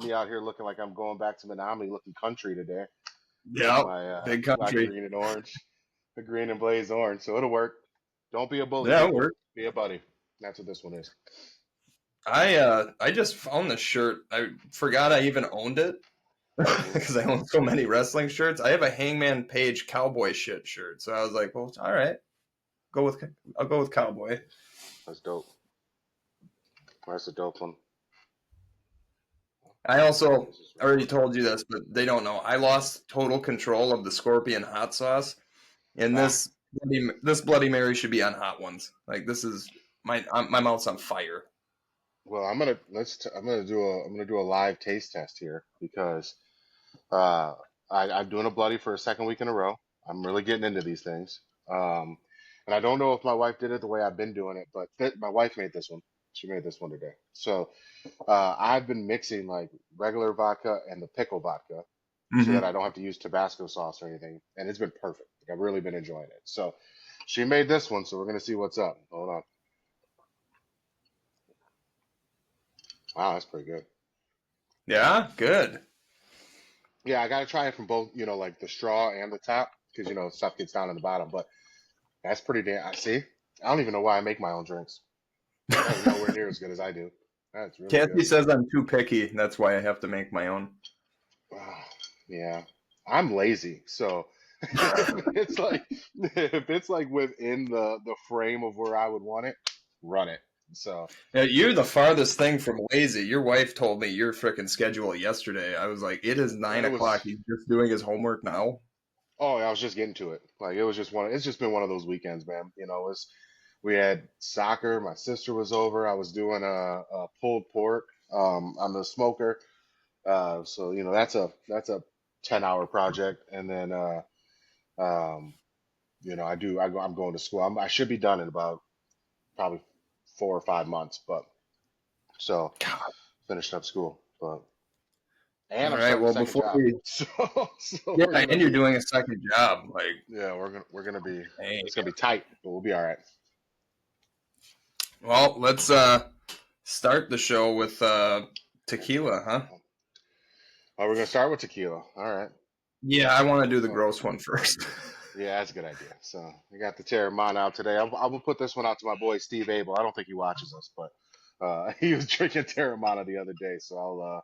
me out here looking like I'm going back to Menominee, looking country today. Yeah, My big country. green and orange, the green and blaze orange. So it'll work. Don't be a bully, Yeah, it'll people. work. Be a buddy. That's what this one is. I just found this shirt. I forgot I even owned it because I own so many wrestling shirts. I have a Hangman Page cowboy shit shirt, so I was like, well, all right, I'll go with cowboy. That's dope. That's a dope one. I also already told you this, but they don't know. I lost total control of the Scorpion hot sauce, and this Bloody Mary should be on hot ones. Like this is my mouth's on fire. Well, I'm gonna do a live taste test here because I'm doing a bloody for a second week in a row. I'm really getting into these things. And I don't know if my wife did it the way I've been doing it, but my wife made this one. She made this one today. So I've been mixing like regular vodka and the pickle vodka so that I don't have to use Tabasco sauce or anything. And it's been perfect. Like, I've really been enjoying it. So she made this one, so we're gonna see what's up. Hold on. Wow, that's pretty good. Yeah, good. Yeah, I gotta try it from both, like the straw and the top, because stuff gets down in the bottom. But that's pretty damn. I see. I don't even know why I make my own drinks. That's nowhere near as good as I do. That's really Kathy good. says I'm too picky. That's why I have to make my own. Yeah, I'm lazy, so if it's like within the frame of where I would want it, run it. So Yeah, you're the farthest thing from lazy. Your wife told me your freaking schedule yesterday. I was like, it is 9 it o'clock. was. He's just doing his homework now. Oh, I was just getting to it. Like it was just one. It's just been one of those weekends, man. We had soccer. My sister was over. I was doing a pulled pork on the smoker. So that's a 10-hour project, and then um, I'm going to school. I should be done in about probably 4 or 5 months, but so God. finished up school, but All and I'm right. starting a Well, second before job. we, So yeah, we're gonna and you're be doing a second job. Like, yeah, we're gonna be hey. it's gonna be tight, but we'll be all right. Well, let's start the show with tequila, huh? Oh, we're gonna start with tequila. All right. Yeah, I want to do the Oh, gross one first. yeah, that's a good idea. So we got the Terramana out today. I will put this one out to my boy Steve Abel. I don't think he watches us, but he was drinking Terramana the other day, so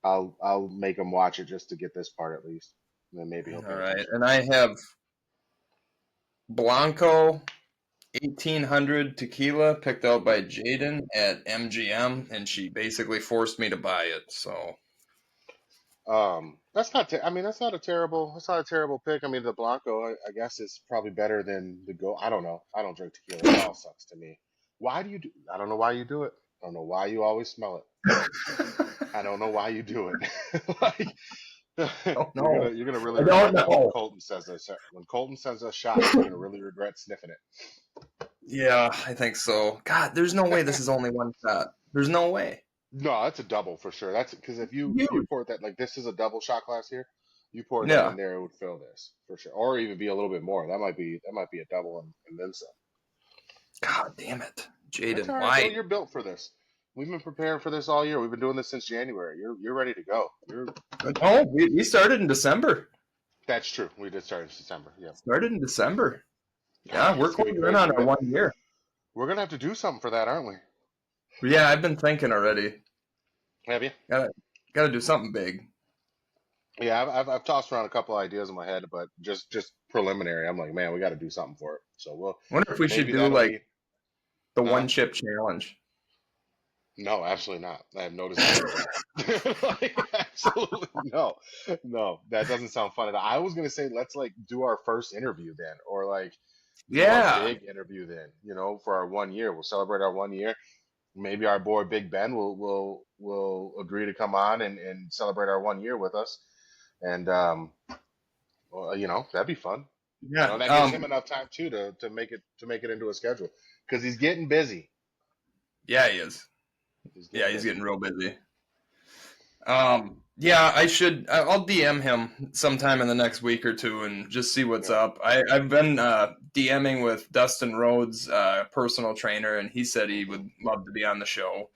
I'll make him watch it just to get this part at least, and then maybe he'll All pay right, attention. and I have Blanco 1800 tequila picked out by Jaden at MGM, and she basically forced me to buy it. So That's not. I mean, that's not a terrible. That's not a terrible pick. I mean, the Blanco, I guess, is probably better than the Go. I don't know. I don't drink tequila. It all sucks to me. Why do you do? I don't know why you do it. I don't know why you always smell it. I don't know why you do it. Like don't you're know. gonna you're gonna really I don't regret that when know. Colton says this. When Colton sends us shots, you're gonna really regret sniffing Yeah, I think so. God, there's no way this is only one shot. There's no way. No, that's a double for sure. That's because if you Huge. pour that, like, this is a double shot glass here. You pour that in Yeah. there, it would fill this for sure, or even be a little bit more. That might be a double and then some. God damn it, That's Jaden. all right, bro. Why? You're built for this. We've been preparing for this all year. We've been doing this since January. You're ready to go. No, we started in December. That's true. We did start in September. Yeah. Started in December. Yeah, we're It's gonna be closing in crazy. on our 1 year. We're gonna have to do something for that, aren't we? Yeah, I've been thinking already. Have you? Gotta do something big. Yeah, I've tossed around a couple ideas in my head, but just preliminary. I'm like, man, we got to do something for it. So I wonder if we should maybe do that'll like be. the Huh? one chip challenge. No, absolutely not. I have no desire to do that. Like, absolutely no, no. That doesn't sound fun at all. I was gonna say let's like do our first interview then, or like do our Yeah. big interview then. For our 1 year, we'll celebrate our 1 year. Maybe our boy Big Ben will agree to come on and celebrate our 1 year with us, and well, that'd be fun. Yeah. That gives him enough time too to make it into a schedule because he's getting busy. Yeah, he is. He's Yeah, getting he's busy. getting real busy. Yeah, I'll DM him sometime in the next week or two and just see what's Yeah. up. I've been DMing with Dustin Rhodes, personal trainer, and he said he would love to be on the show.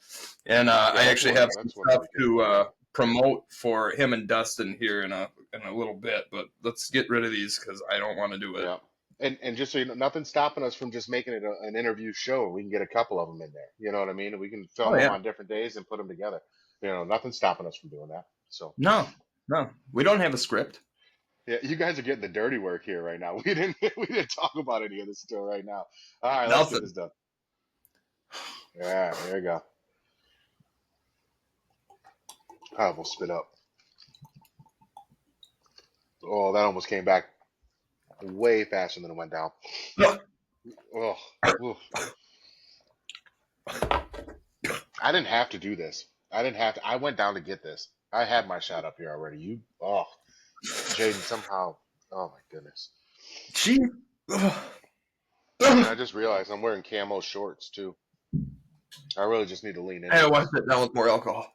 And I actually have some That's one of stuff the weekends. promote for him and Dustin here in a little bit, but let's get rid of these because I don't want to do it. Yeah. And just so you know, nothing's stopping us from just making it an interview show. We can get a couple of them in there. You know what I mean? And we can film Oh them yeah, on different days and put them together. Nothing's stopping us from doing that. So no, we don't have a script. yeah, you guys are getting the dirty work here right now. We didn't talk about any of this still right now. All right, let's get Nothing. this done. Yeah, there you go. I will spit up. Oh, that almost came back way faster than it went down. Oh, oof. I didn't have to do this. I didn't have to. I went down to get this. I had my shot up here already. Jaden, somehow. Oh my goodness. She. And I just realized I'm wearing camo shorts too. I really just need to lean I into want this. it down with more alcohol.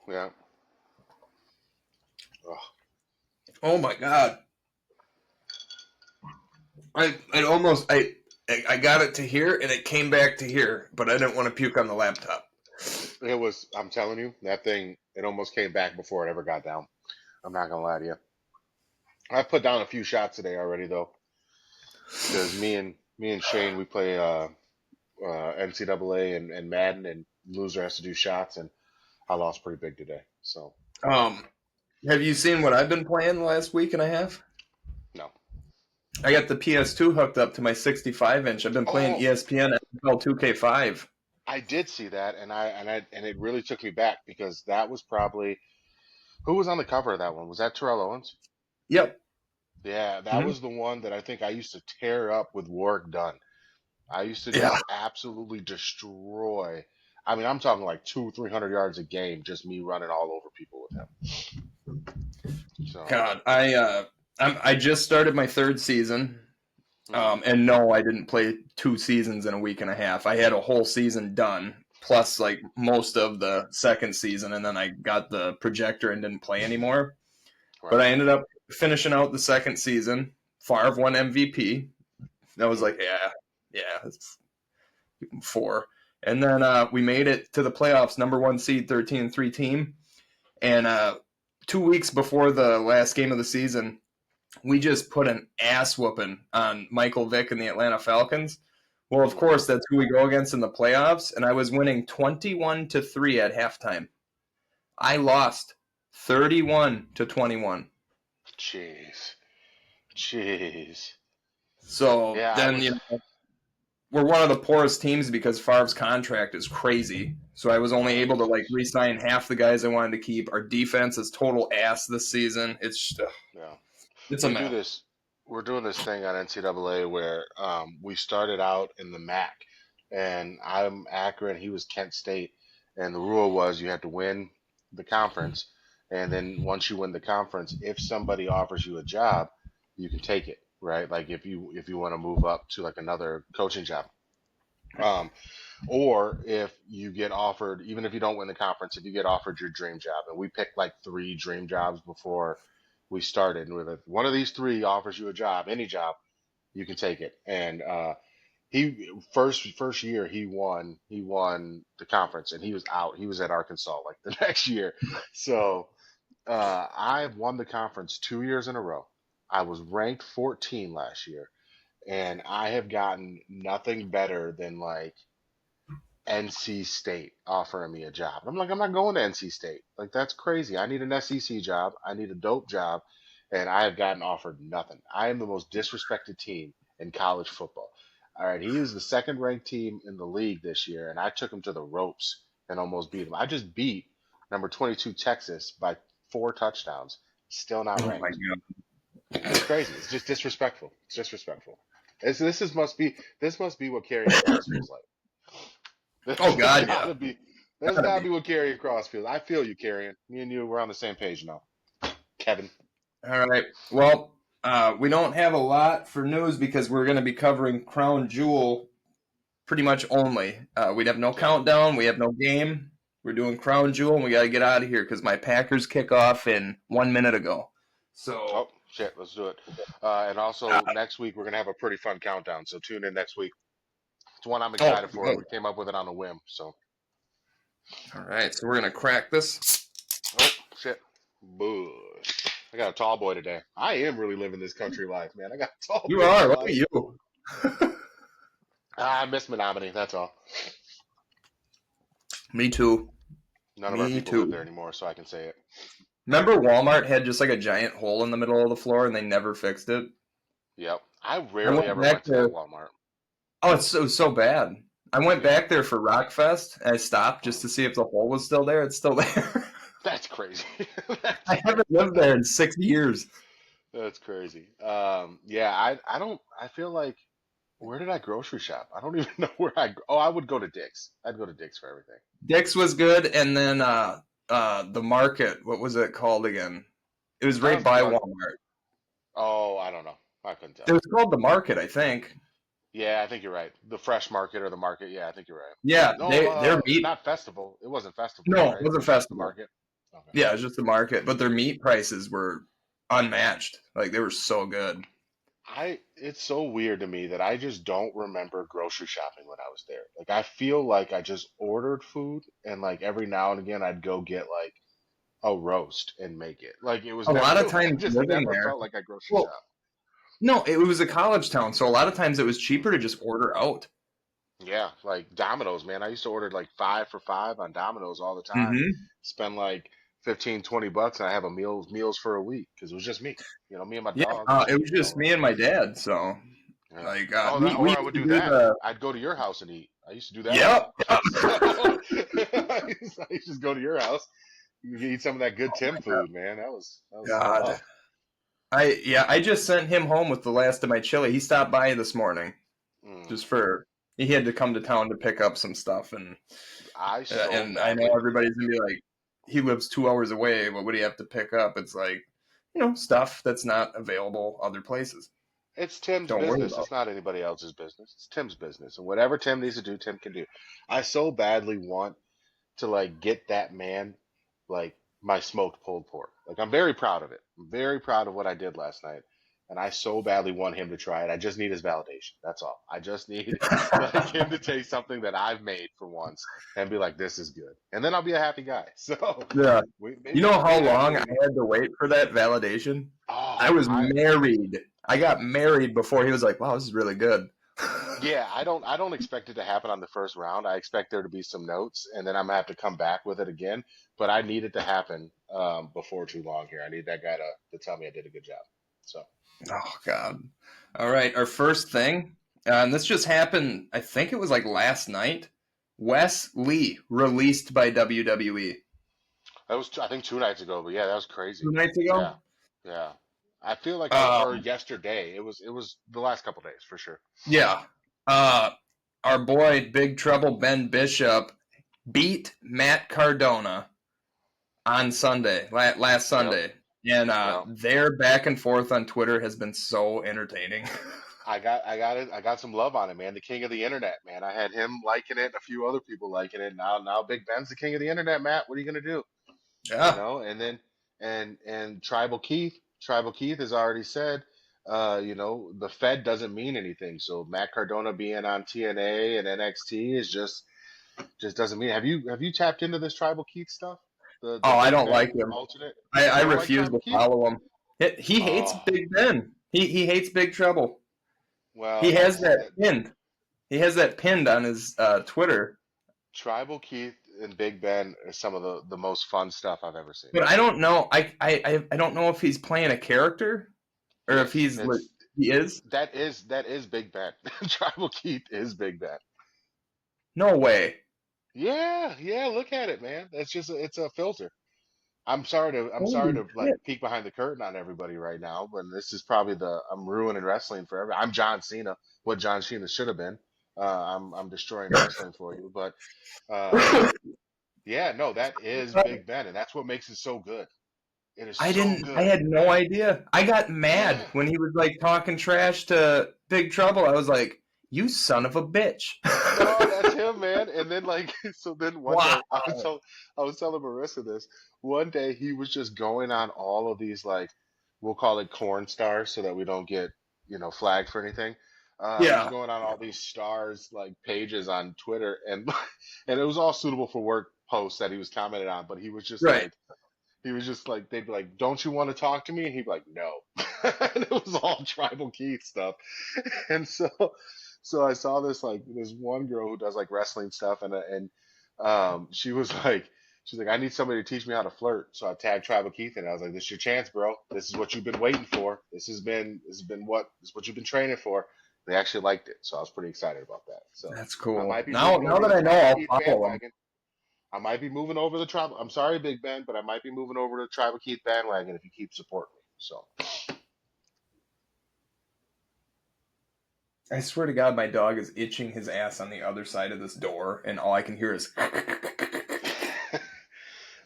Yeah. Oh, Oh my god. I got it to here and it came back to here, but I didn't want to puke on the laptop. it was. I'm telling you, that thing. It almost came back before it ever got down. I'm not gonna lie to you. I've put down a few shots today already though, because me and Shane we play NCAA and Madden, and loser has to do shots, and I lost pretty big today. So Um, have you seen what I've been playing the last week and a half? no. I got the PS2 hooked up to my 65-inch. I've been playing Oh, ESPN NFL 2K5. I did see that, and it really took me back because that was probably who was on the cover of that one. Was that Terrell Owens? Yep. Yeah, that Hmm. was the one that I think I used to tear up with work done. I used to Yeah. just absolutely destroy. I mean, I'm talking like 300 yards a game, just me running all over people with him. So, God, I just started my third season. mhm, And no, I didn't play 2 seasons in a week and a half. I had a whole season done, plus like most of the second season, and then I got the projector and didn't play anymore. But right. I ended up finishing out the second season. Favre won MVP. I was Mhm, like, yeah, it's 4. And then we made it to the playoffs, number 1 seed, 13-3 team. And 2 weeks before the last game of the season, we just put an ass whooping on Michael Vick and the Atlanta Falcons. Well, of mhm. course, that's who we go against in the playoffs, and I was winning 21-3 at halftime. I lost 31-21. Jeez, jeez. So Yeah, I then, was. we're one of the poorest teams because Favre's contract is crazy. So I was only Oh, able to like jeez. re-sign half the guys I wanted to keep. Our defense is total ass this season. Yeah. It's a We do mess. this. We're doing this thing on NCAA where we started out in the MAC, and I'm Akron. He was Kent State, and the rule was you had to win the conference, and then once you win the conference, if somebody offers you a job, you can take it, right? Like if you want to move up to like another coaching job. Um, or if you get offered, even if you don't win the conference, if you get offered your dream job, and we picked like 3 dream jobs before we started, and with one of these 3 offers you a job, any job, you can take it. And he first year he won the conference, and he was out. He was at Arkansas like the next year. So I've won the conference 2 years in a row. I was ranked 14 last year, and I have gotten nothing better than like NC State offering me a job. I'm like, I'm not going to NC State. Like, that's crazy. I need an SEC job. I need a dope job. And I have gotten offered nothing. I am the most disrespected team in college football. All right. He is the second ranked team in the league this year. And I took him to the ropes and almost beat him. I just beat number 22 Texas by 4 touchdowns. Still not Oh my ranked. god. It's crazy. It's just disrespectful. It's disrespectful. This must be what carrying cross feels like. Oh There's god, yeah. gotta be there's Gotta gotta be. be what carrying cross feels. I feel you, carrying. Me and you, we're on the same page now. Kevin. All right. Well, we don't have a lot for news because we're going to be covering Crown Jewel pretty much only. We'd have no Yeah. countdown. We have no game. We're doing Crown Jewel, and we got to get out of here because my Packers kick off in 1 minute ago. So, Oh shit, let's do it. And uh, also next week we're gonna have a pretty fun countdown. So tune in next week. It's one I'm oh, excited for. We came up with it on a whim. So all right. So we're going to crack this. oh, Bush. I got a tall boy today. I am really living this country life, man. I got a tall You boy are. for Look at life. you. I miss Menominee. That's all. Me too. None of our Me people live too. there anymore, so I can say it. Remember Walmart had just like a giant hole in the middle of the floor and they never fixed it? Yep. I I rarely went ever back went to there. that Walmart. Oh, it's so bad. I went Yeah. back there for Rockfest and I stopped just Oh, to see if the hole was still there. It's still there. that's crazy. I that's haven't lived there in 6 years. that's crazy. Yeah. I don't. I feel like where did I grocery shop? I don't even know where I. Oh, I would go to Dick's. I'd go to Dick's for everything. Dick's was good, and then the market. What was it called again? It was I right don't think by Mark. Walmart. Oh, I don't know. I couldn't It tell you. was called the market, I think. Yeah, I think you're right. The fresh market or the market. Yeah, I think you're right. Yeah, No, their meat. not festival. It wasn't festival though, No, it right? It wasn't was just the festival. market. Okay. Yeah, it was just the market, but their meat prices were unmatched. Like they were so good. It's so weird to me that I just don't remember grocery shopping when I was there. Like I feel like I just ordered food and like every now and again I'd go get like a roast and make it. Like it was A never lot of I times just living never there. felt like I grocery Well, shopped. no, it was a college town, so a lot of times it was cheaper to just order out. Yeah, like Domino's, man. I used to order like 5 for $5 on Domino's all the time. Hmm. Spend like 15, $20 and I have a meals for a week because it was just me. You know, me and my Yeah, dog. it was You just know, me and my dad. So, yeah. like, Oh, we that we or I used would to do do that. the. I'd go to your house and eat. I used to do that a lot. Yep. Yep. So I used to just go to your house. You could eat some of that good Tim food, man. That was God. tough. I just sent him home with the last of my chili. He stopped by this morning Mm. just for he had to come to town to pick up some stuff I so and I know badly. everybody's gonna be like, he lives 2 hours away. What would he have to pick up? It's like, stuff that's not available other places. It's Tim's Don't worry business. about It's not anybody else's business. It's Tim's business. And whatever Tim needs to do, Tim can do. I so badly want to like get that man like my smoked pulled pork. Like I'm very proud of it. I'm very proud of what I did last night. And I so badly want him to try it. I just need his validation. That's all. I just need like it. him to taste something that I've made for once and be like, this is good. And then I'll be a happy guy. So Yeah. You maybe know how maybe after long I we had to wait for that validation? I oh was married. I got married before he was like, "Wow, this is really good." yeah, I don't expect it to happen on the first round. I expect there to be some notes and then I'm gonna have to come back with it again. But I need it to happen before too long here. I need that guy to tell me I did a good job. So Oh God! All right, our first thing, and this just happened. I think it was like last night. Wes Lee released by WWE that was I think 2 nights ago, but yeah, that was crazy. 2 nights Yeah, ago. yeah. I feel like or Um, yesterday. It was the last couple days for sure. yeah. Uh, our boy Big Trouble Ben Bishop beat Matt Cardona on Sunday, last Yep, Sunday, and yep. their back and forth on Twitter has been so entertaining. I got it. I got some love on it, man. The king of the internet, man. I had him liking it, a few other people liking it. Now Big Ben's the king of the internet, Matt. What are you gonna do? You Yeah. know, and then and Tribal Keith has already said, the Fed doesn't mean anything. So Matt Cardona being on TNA and NXT is just doesn't mean. Have you tapped into this Tribal Keith stuff? The Oh, I Big don't Ben like him. alternate. I You don't like refuse Tribal to Keith? follow him. He hates Oh, Big Ben. He hates Big Trouble. well, He has that's that that. pinned. He has that pinned on his Twitter. Tribal Keith and Big Ben are some of the most fun stuff I've ever seen. But I don't know. I don't know if he's playing a character or He if is. It's he is. that is Big Ben. Tribal Keith is Big Ben. No way. Yeah, yeah, look at it, man. It's a filter. I'm sorry to Holy like shit. peek behind the curtain on everybody right now, but this is probably the I'm ruining wrestling for everybody. I'm John Cena, what John Cena should have been. I'm destroying wrestling for you, but yeah, no, that is Big Ben, and that's what makes it so good. It is so I good. had no idea. I got mad Yeah. when he was like talking trash to Big Trouble. I was like, "You son of a bitch." No, that's him, man. And then like so then one Wow. day I was telling Marissa this. One day he was just going on all of these like we'll call it corn stars so that we don't get, flagged for anything. He was Yeah. going on all these stars like pages on Twitter and and it was all suitable for work posts that he was commenting on, but he was just Right. like He was just like, they'd be like, "Don't you want to talk to me?" And he'd be like, "No." And it was all Tribal Keith stuff. And so I saw this like this one girl who does like wrestling stuff, and she was like, she's like, "I need somebody to teach me how to flirt." So I tagged Tribal Keith, and I was like, "This is your chance, bro. This is what you've been waiting for. This is what you've been training for." They actually liked it, so I was pretty excited about that. So That's I cool. might be Now, moving now over to that the I know, Tribal Keith I'll follow him. bandwagon. I might be moving over the tribal. I'm sorry, Big Ben, but I might be moving over to the Tribal Keith bandwagon if you keep supporting me. So I swear to God, my dog is itching his ass on the other side of this door, and all I can hear is.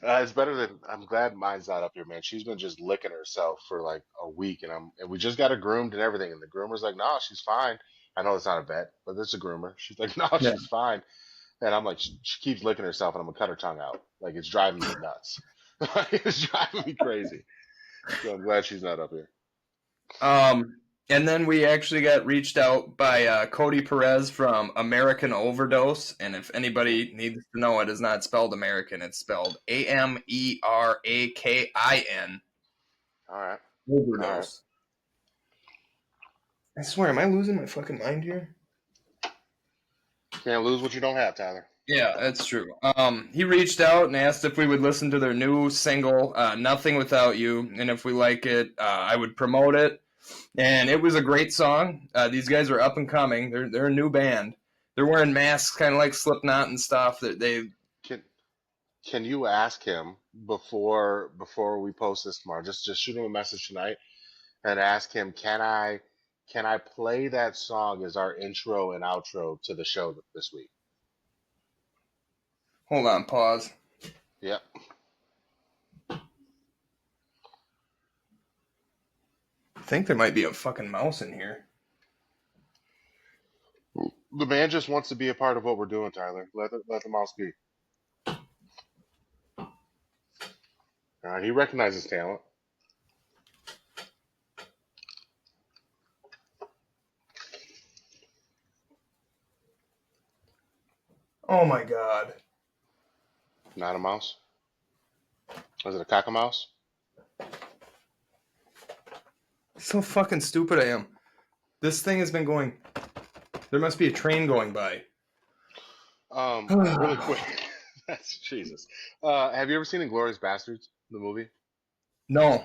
it's better than. I'm glad mine's not up here, man. She's been just licking herself for like a week, and we just got her groomed and everything, and the groomer's like, "No, she's fine." I know it's not a vet, but it's a groomer. She's like, "No, Yeah. she's fine," and I'm like, she keeps licking herself, and I'm gonna cut her tongue out. Like it's driving me nuts. It's driving me crazy. So I'm glad she's not up here. Um, and then we actually got reached out by Cody Perez from American Overdose. And if Hmm. anybody needs to know, it is not spelled American. It's spelled Amerikin. All right, all right. Overdose. I swear, am I losing my fucking mind here? Can't lose what you don't have, Tyler. Yeah, that's true. He reached out and asked if we would listen to their new single, "Nothing Without You," and if we like it, I would promote it. And it was a great song. These guys are up and coming. They're a new band. They're wearing masks, kind of like Slipknot and stuff. They Can can you ask him before we post this tomorrow? Just shoot him a message tonight and ask him, can I play that song as our intro and outro to the show this week? hold on, pause. Yep. I think there might be a fucking mouse in here. The man just wants to be a part of what we're doing, Tyler. Let the mouse be. All right, he recognizes talent. Oh my god, Not a mouse. Is it a cockamouse? so fucking stupid I am. This thing has been going. There must be a train going by. Really quick. That's Jesus. Have you ever seen *Inglourious Bastards*, the movie? No.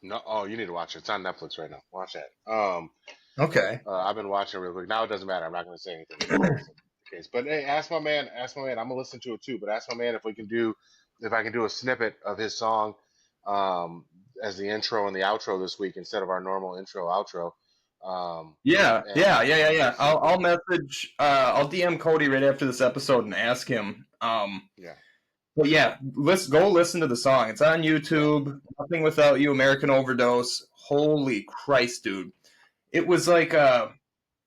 No. Oh, you need to watch it. It's on Netflix right now. Watch that. Okay. I've been watching it real quick. Now it doesn't matter. I'm not going to say anything if that wasn't the case. But hey, ask my man. Ask my man. I'm gonna listen to it too. But ask my man if I can do a snippet of his song, um, as the intro and the outro this week instead of our normal intro outro. Um, Yeah, yeah, yeah, yeah, and yeah. see I'll if we I'll can. message. I'll DM Cody right after this episode and ask him. Yeah, But yeah, let's go listen to the song. It's on yeah. YouTube. Nothing Without You, American Overdose. Holy Christ, dude! It was like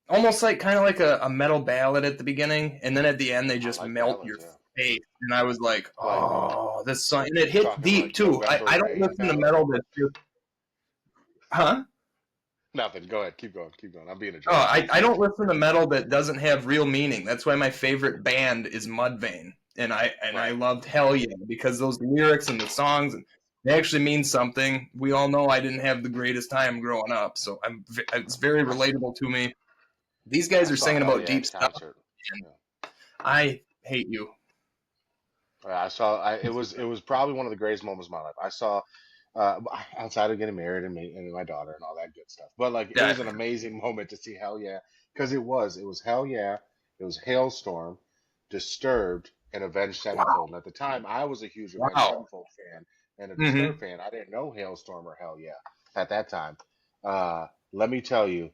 almost like kind of like a metal ballad at the beginning, and then at the end they I just like melt ballads. your Yeah, face. And I was like, like oh, this song, and it you hits talking deep like too. I, November I don't Rain listen to ballad. metal that just, huh? Nothing. Go ahead. Keep going. Keep going. I'm being a Oh, jerk. I don't listen to metal that doesn't have real meaning. That's why my favorite band is Mudvayne, and I Right. loved Hell Yeah because those lyrics and the songs they actually mean something. We all know I didn't have the greatest time growing up, so it's very relatable to me. These I guys are saw singing Hell about Yeah deep in stuff, concert. and Yeah. I hate you. I saw. It was probably one of the greatest moments of my life. I saw, uh, outside of getting married and my daughter and all that good stuff. But like, it Yeah. was an amazing moment to see Hell Yeah, because it was Hell Yeah, it was Hailstorm, Disturbed, and Avenged Wow. Sevenfold. And at the time, I was a huge Avenged Wow. Sevenfold fan and a Mm-hmm. Disturbed fan. I didn't know Hailstorm or Hell Yeah at that time. Let me tell you,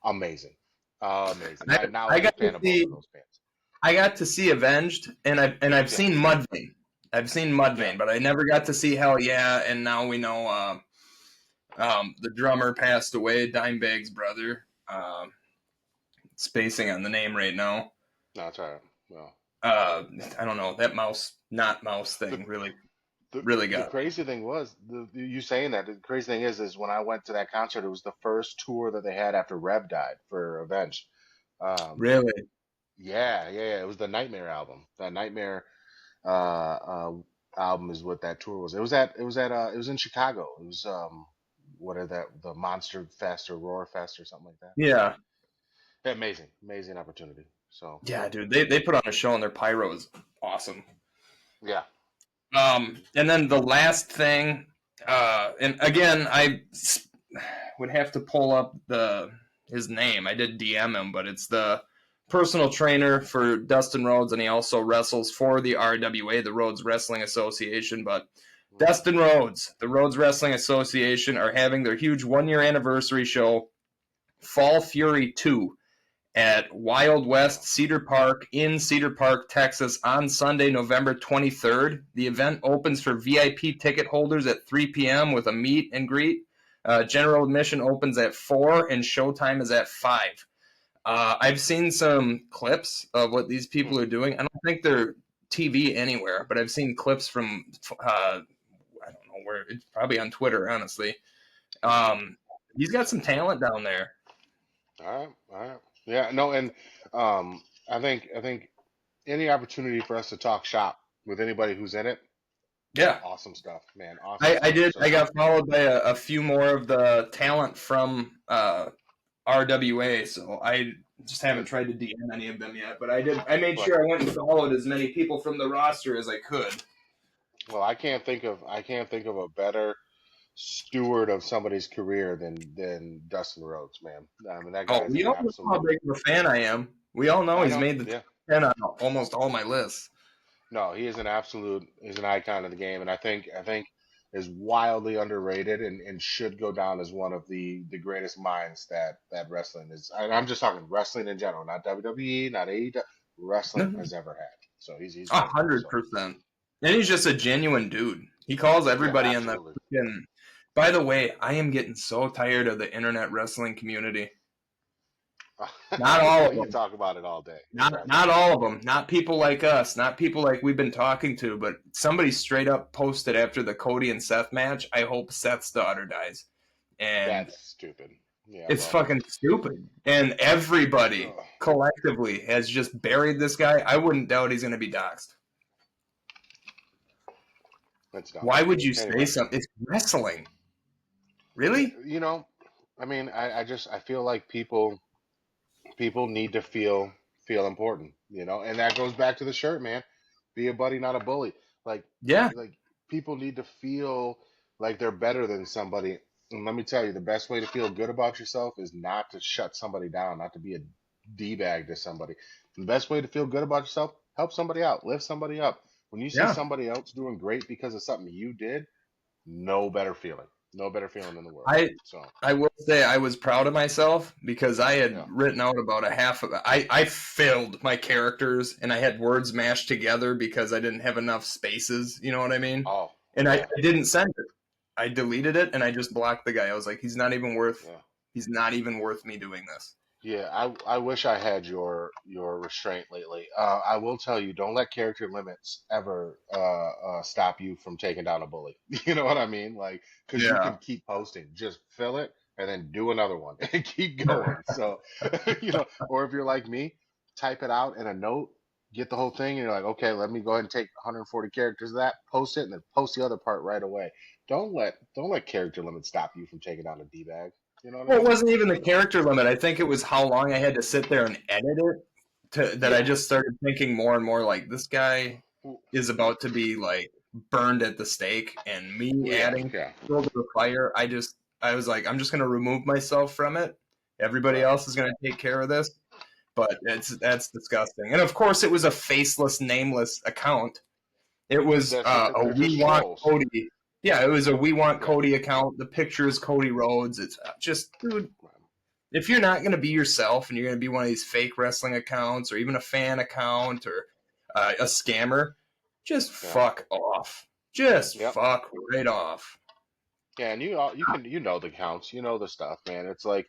amazing, amazing. I, Now I I'm a got to fan of both see of those bands. Avenged, and I've Yeah, seen Mudvayne. I've seen yeah. Mudvayne, but I never got to see Hell Yeah. And now we know the drummer passed away, Dimebag's brother. Spacing on the name right now. No, that's all right. Well. Uh, I don't know that not mouse The thing really the really the got crazy thing was you saying that. The crazy thing is when I went to that concert, it was the first tour that they had after Reb died for Avenged. Um, really. yeah, yeah, yeah. It was the Nightmare album. That Nightmare. Uh, album is what that tour was. It was in Chicago. It was what are that the Monster Fest or Roar Fest or something like that. Yeah. Yeah, amazing opportunity. So Yeah, dude. They put on a show and their pyro is awesome. yeah. And then the last thing, and again, would have to pull up his name. I did DM him, but it's the personal trainer for Dustin Rhodes, and he also wrestles for the RWA, the Rhodes Wrestling Association. But Mhm. Dustin Rhodes, the Rhodes Wrestling Association, are having their huge 1 year anniversary show, Fall Fury 2, at Wild Yeah. West Cedar Park in Cedar Park, Texas on Sunday, November 23rd. The event opens for VIP ticket holders at 3 p.m. with a meet and greet. General admission opens at 4 and showtime is at 5. I've seen some clips of what these Hmm. people are doing. I don't think they're TV anywhere, but I've seen clips from, I don't know where, it's probably on Twitter, honestly. Hmm. Um, he's got some talent down there. All right. Yeah, no, and um, I think any opportunity for us to talk shop with anybody who's in it, Yeah, awesome stuff, man. Awesome I stuff. did. I So got followed by a few more of the talent from RWA, so I just haven't good. tried to DM any of them yet. But I did. I made But sure I went and followed as many people from the roster as I could. well, I can't think of a better steward of somebody's career than Dustin Rhodes, man. I mean, that Oh, guy's we an all know how absolute. big of a fan I am. We all know I he's know. made the top Yeah. 10 on almost all my lists. No, he is an absolute. He's an icon of the game, and I think is wildly underrated and should go down as one of the greatest minds that wrestling is. I'm just talking wrestling in general, not WWE, not AEW. Wrestling has ever had. So he's A great. hundred So percent. And he's just a genuine dude. He calls yeah, everybody in the absolutely. freaking. By the way, I am getting so tired of the internet wrestling community. Not all of We can them. talk about it all day. Trust me. Not all of them. Not people like us. Not people like we've been talking to. But somebody straight up posted after the Cody and Seth match. I hope Seth's daughter dies, and That's stupid. Yeah, it's well, fucking stupid. And everybody ugh, collectively has just buried this guy. I wouldn't doubt he's going to be doxxed. that's dumb. Why would you say Anyway, something? It's wrestling. Really? you know, I mean, I feel like people need to feel important, you know, and that goes back to the shirt, man. Be a buddy, not a bully. Like Yeah. like people need to feel like they're better than somebody. And let me tell you, the best way to feel good about yourself is not to shut somebody down, not to be a d bag to somebody. The best way to feel good about yourself, help somebody out, lift somebody up. When you see Yeah. somebody else doing great because of something you did, no better feeling, no better feeling in the world. I So I will say I was proud of myself because I had yeah. written out about a half of it. I filled my characters and I had words mashed together because I didn't have enough spaces. You know what I mean? Oh And yeah, I didn't send it. I deleted it and I just blocked the guy. I was like, yeah. he's not even worth me doing this. Yeah, I wish I had your restraint lately. I will tell you, don't let character limits ever stop you from taking down a bully. You know what I mean? Like, because you Yeah. can keep posting, just fill it and then do another one and keep going. So, you know, or if you're like me, type it out in a note, get the whole thing, and you're like, okay, let me go ahead and take 140 characters of that, post it, and then post the other part right away. Don't let character limits stop you from taking down a D bag. You know what I Well, it mean? wasn't even the character limit. I think it was how long I had to sit there and edit it that I Yeah. just started thinking more and more like this guy Well, is about to be like burned at the stake, and me yeah, adding yeah. fuel to the fire. I was like, I'm just gonna remove myself from it. Everybody Right. else is gonna take care of this. But that's disgusting. And of course, it was a faceless, nameless account. It was That's because a they're We just Want trolls. Cody. Yeah, it was a We Want Yeah. Cody account. The picture is Cody Rhodes. It's just, dude, if you're not going to be yourself and you're going to be one of these fake wrestling accounts or even a fan account or a scammer, just Yeah. fuck off. Just Yep. fuck right off. Yeah, and you can you know the counts, you know the stuff, man. It's like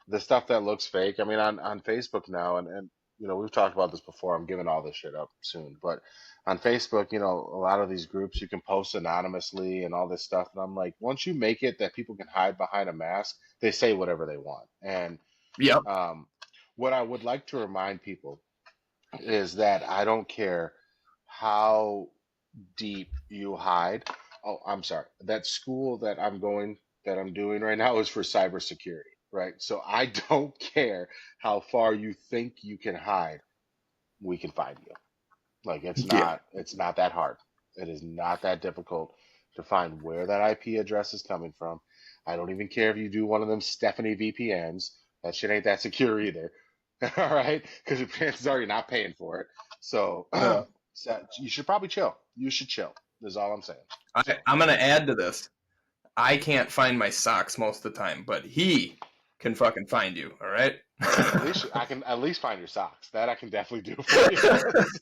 the stuff that looks fake. I mean, on Facebook now, and you know we've talked about this before. I'm giving all this shit up soon, but on Facebook, you know, a lot of these groups you can post anonymously and all this stuff. And I'm like, once you make it that people can hide behind a mask, they say whatever they want. And Yep. um, what I would like to remind people is that I don't care how deep you hide. Oh, I'm sorry. That school that I'm doing right now is for cybersecurity, right? So I don't care how far you think you can hide, we can find you. Like Yeah. it's not that hard. It is not that difficult to find where that IP address is coming from. I don't even care if you do one of them Stephanie VPNs. That shit ain't that secure either. All right, because your chances are you're not paying for it. So, Yeah. so you should probably chill. You should chill. Is all I'm saying. So I'm gonna add to this. I can't find my socks most of the time, but he can fucking find you. All right. at least I can at least find your socks. That I can definitely do for you.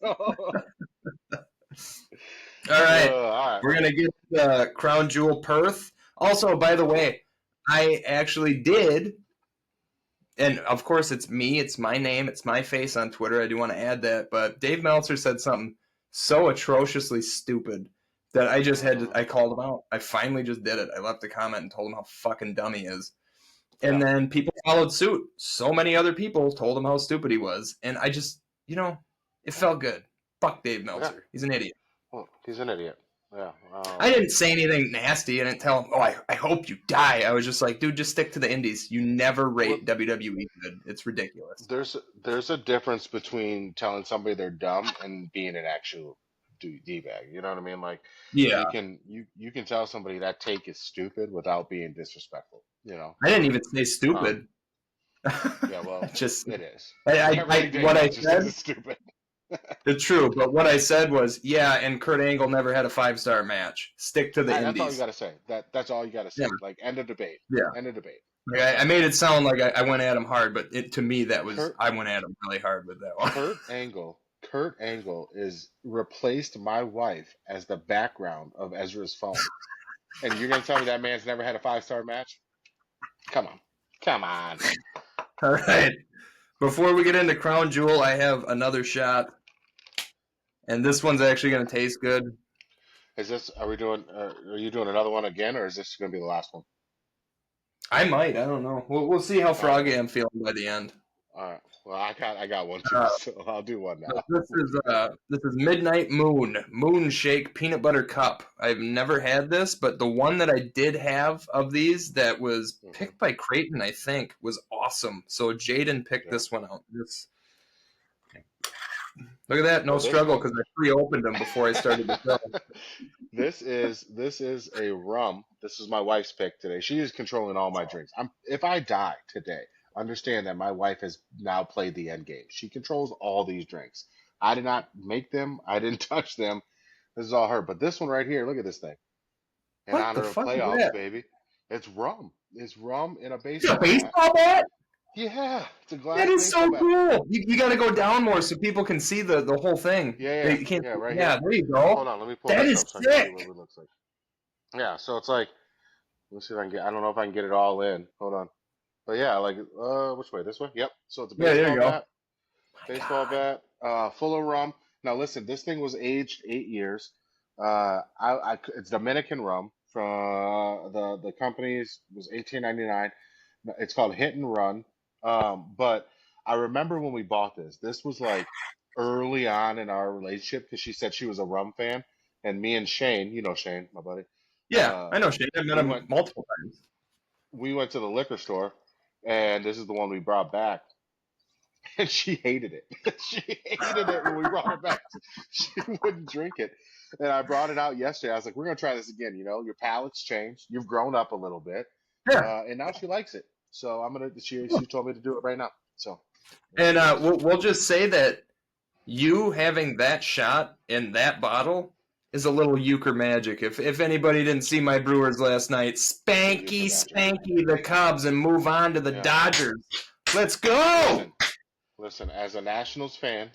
So, All right. all right. We're gonna get Crown Jewel Perth. Also, by the Cool. way, I actually did, and of course it's me, it's my name, it's my face on Twitter. I do want to add that, but Dave Meltzer said something so atrociously stupid that I just had to, Uh, I called him out. I finally just did it. I left a comment and told him how fucking dumb he is. And yeah. then people followed suit. So many other people told him how stupid he was. And I just, it felt good. Fuck Dave Yeah. Meltzer. He's an idiot. Well, he's an idiot. Yeah. I didn't say anything nasty. I didn't tell him, I hope you die. I was just like, dude, just stick to the indies. You never Well, rate WWE good. It's ridiculous. there's a difference between telling somebody they're dumb and being an actual d-bag. You know what I mean? Like Yeah. you can tell somebody that take is stupid without being disrespectful. You know. I didn't even say Um. stupid. Yeah. Well, just, it is. I Everything Dave what I Meltzer says said, is stupid. it's true. But what I said was, yeah, and Kurt Angle never had a 5-star match. Stick to the That's all you indies. got to say. That's all you got to Yeah. say. Like end of debate. Yeah. End of debate. Like I made it sound like I went at him hard, but to me that was Kurt I went at him really hard with that one. Kurt Angle is replaced my wife as the background of Ezra's phone. And you're gonna tell me that man's never had a 5-star match? Come on. Come on. All right. Before we get into Crown Jewel, I have another shot, and this one's actually going to taste good. Is this are we doing are you doing another one again or is this gonna be the last one? I might. I don't know. We'll see how All right, froggy I'm feeling by the end. all right. Well I got one too, Uh, so I'll do one now. this is Midnight Moon Shake Peanut Butter Cup. I've never had this, but the one that I did have of these that was Hmm. picked by Creighton, I think, was awesome. So Jaden picked Yeah. this one out. Look at that, no Well this struggle one because I pre-opened them before I started the show. this is a rum. This is my wife's pick today. She is controlling all my drinks. If I die today, understand that my wife has now played the end game. She controls all these drinks. I did not make them. I didn't touch them. This is all her. But this one right here, look at this thing. In What the honor of fuck is playoffs, that? baby. It's rum. It's rum in a It's a baseball bat. baseball bat? Yeah, it's a That glass is baseball so bat. cool. You got to go down more so people can see the whole thing. Yeah, You can't. yeah, right Yeah, here. there you go. Hold on, let me pull That this is up so I can show you sick. what it looks like. Yeah, so it's like, let's see if I can get. I don't know if I can get it all in. Hold on. But yeah, like, which way? This way? Yep. So it's a Yeah, there you go. My baseball God. bat, full of rum. Now listen, this thing was aged 8 years. It's Dominican rum from the company's was 1899. It's called Hit and Run. But I remember when we bought this. This was like early on in our relationship because she said she was a rum fan, and me and Shane, you know Shane, my buddy. Yeah, Uh, I know Shane. I've met we him went multiple times. we went to the liquor store, and this is the one we brought back. And she hated it. She hated it when we brought it back. She wouldn't drink it. And I brought it out yesterday. I was like, we're going to try this again. You know, your palate's changed. You've grown up a little bit. Yeah. And now she likes it. So she told me to do it right now. So there And she is. we'll just say that you having that shot in that bottle is a little euchre magic. If anybody didn't see my Brewers last night, The Euchre spanky, magic. spanky the Cubs and move on to the Yeah. Dodgers. Let's go. Listen, as a Nationals fan,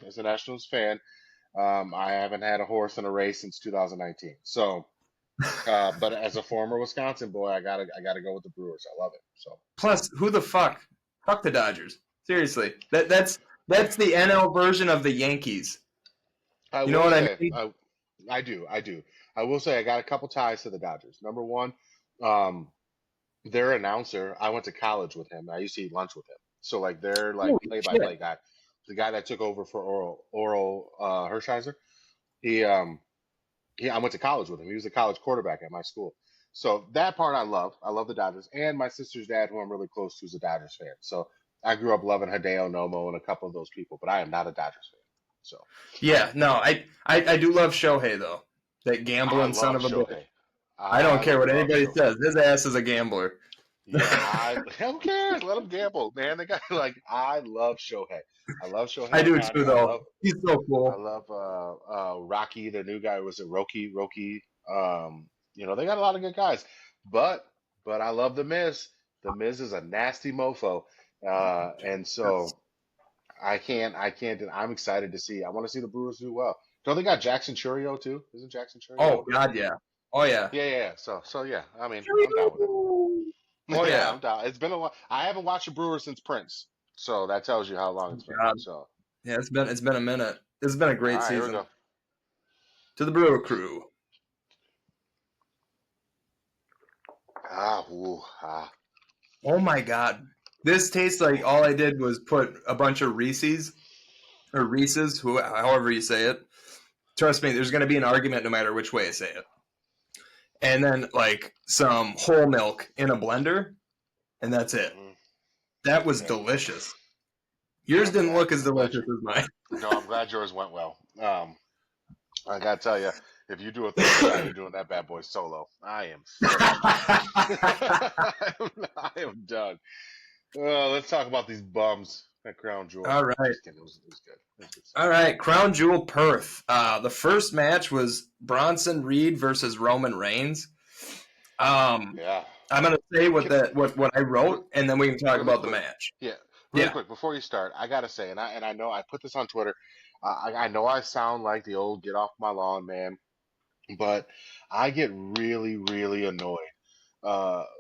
I haven't had a horse in a race since 2019. So, but as a former Wisconsin boy, I gotta go with the Brewers. I love it. So. Plus, who the fuck? Fuck the Dodgers. Seriously, that's the NL version of the Yankees. I You know will what I say, mean? I do, I do. I will say, I got a couple ties to the Dodgers. Number one, um, their announcer. I went to college with him. I used to eat lunch with him. So like their like Holy play-by-play shit! guy, the guy that took over for Oral Hershiser. He I went to college with him. He was a college quarterback at my school. So that part I love. I love the Dodgers. And my sister's dad, who I'm really close to, is a Dodgers fan. So I grew up loving Hideo Nomo and a couple of those people, but I am not a Dodgers fan. So Yeah, no, I do love Shohei though. That I gambling son love of a bitch. Shohei. I don't I care what love anybody Shohei. says. His ass is a gambler. Yeah, who cares? Let him gamble, man. The guy, like, I love Shohei. I love I Shohei do Otani. too though. He's so I cool. love Rocky, the new guy. Was it Roki? Roki. They got a lot of good guys, but I love the Miz. The Miz is a nasty mofo, and so I'm excited to see. I want to see the Brewers do well. Don't they got Jackson Churio too? Isn't Jackson Churio Oh over there? God, yeah. Oh yeah. Yeah, yeah, yeah. So yeah. I mean, I'm down with it. Oh Yeah, yeah. I'm down. It's been a while. I haven't watched the Brewers since Prince, so that tells you how long Oh, it's been. God. So, Yeah, it's been a minute. It's been a all great right, here we season. go. To the Brewer Crew. Ah, ooh, ah. Oh my God. This tastes like all I did was put a bunch of Reese's, however you say it. Trust me, there's going to be an argument no matter which way I say it. And then like some whole milk in a blender, and that's it. Hmm. That was Yeah, delicious. Yours didn't look as I'm glad delicious you. as mine. No, I'm glad yours went well. I gotta tell you, if you do a third shot, you're doing that bad boy solo. I am finished. I am done. Let's talk about these bums at Crown Jewel. All right. Just kidding. It was good. It was good stuff. All right, Crown Jewel Perth. The first match was Bronson Reed versus Roman Reigns. Um, Yeah. I'm gonna say Can, what I wrote, and then we can talk Really about the quick, match. yeah, really Yeah, quick before you start, I gotta say, and I know I put this on Twitter. I know I sound like the old get off my lawn man, but I get really, really annoyed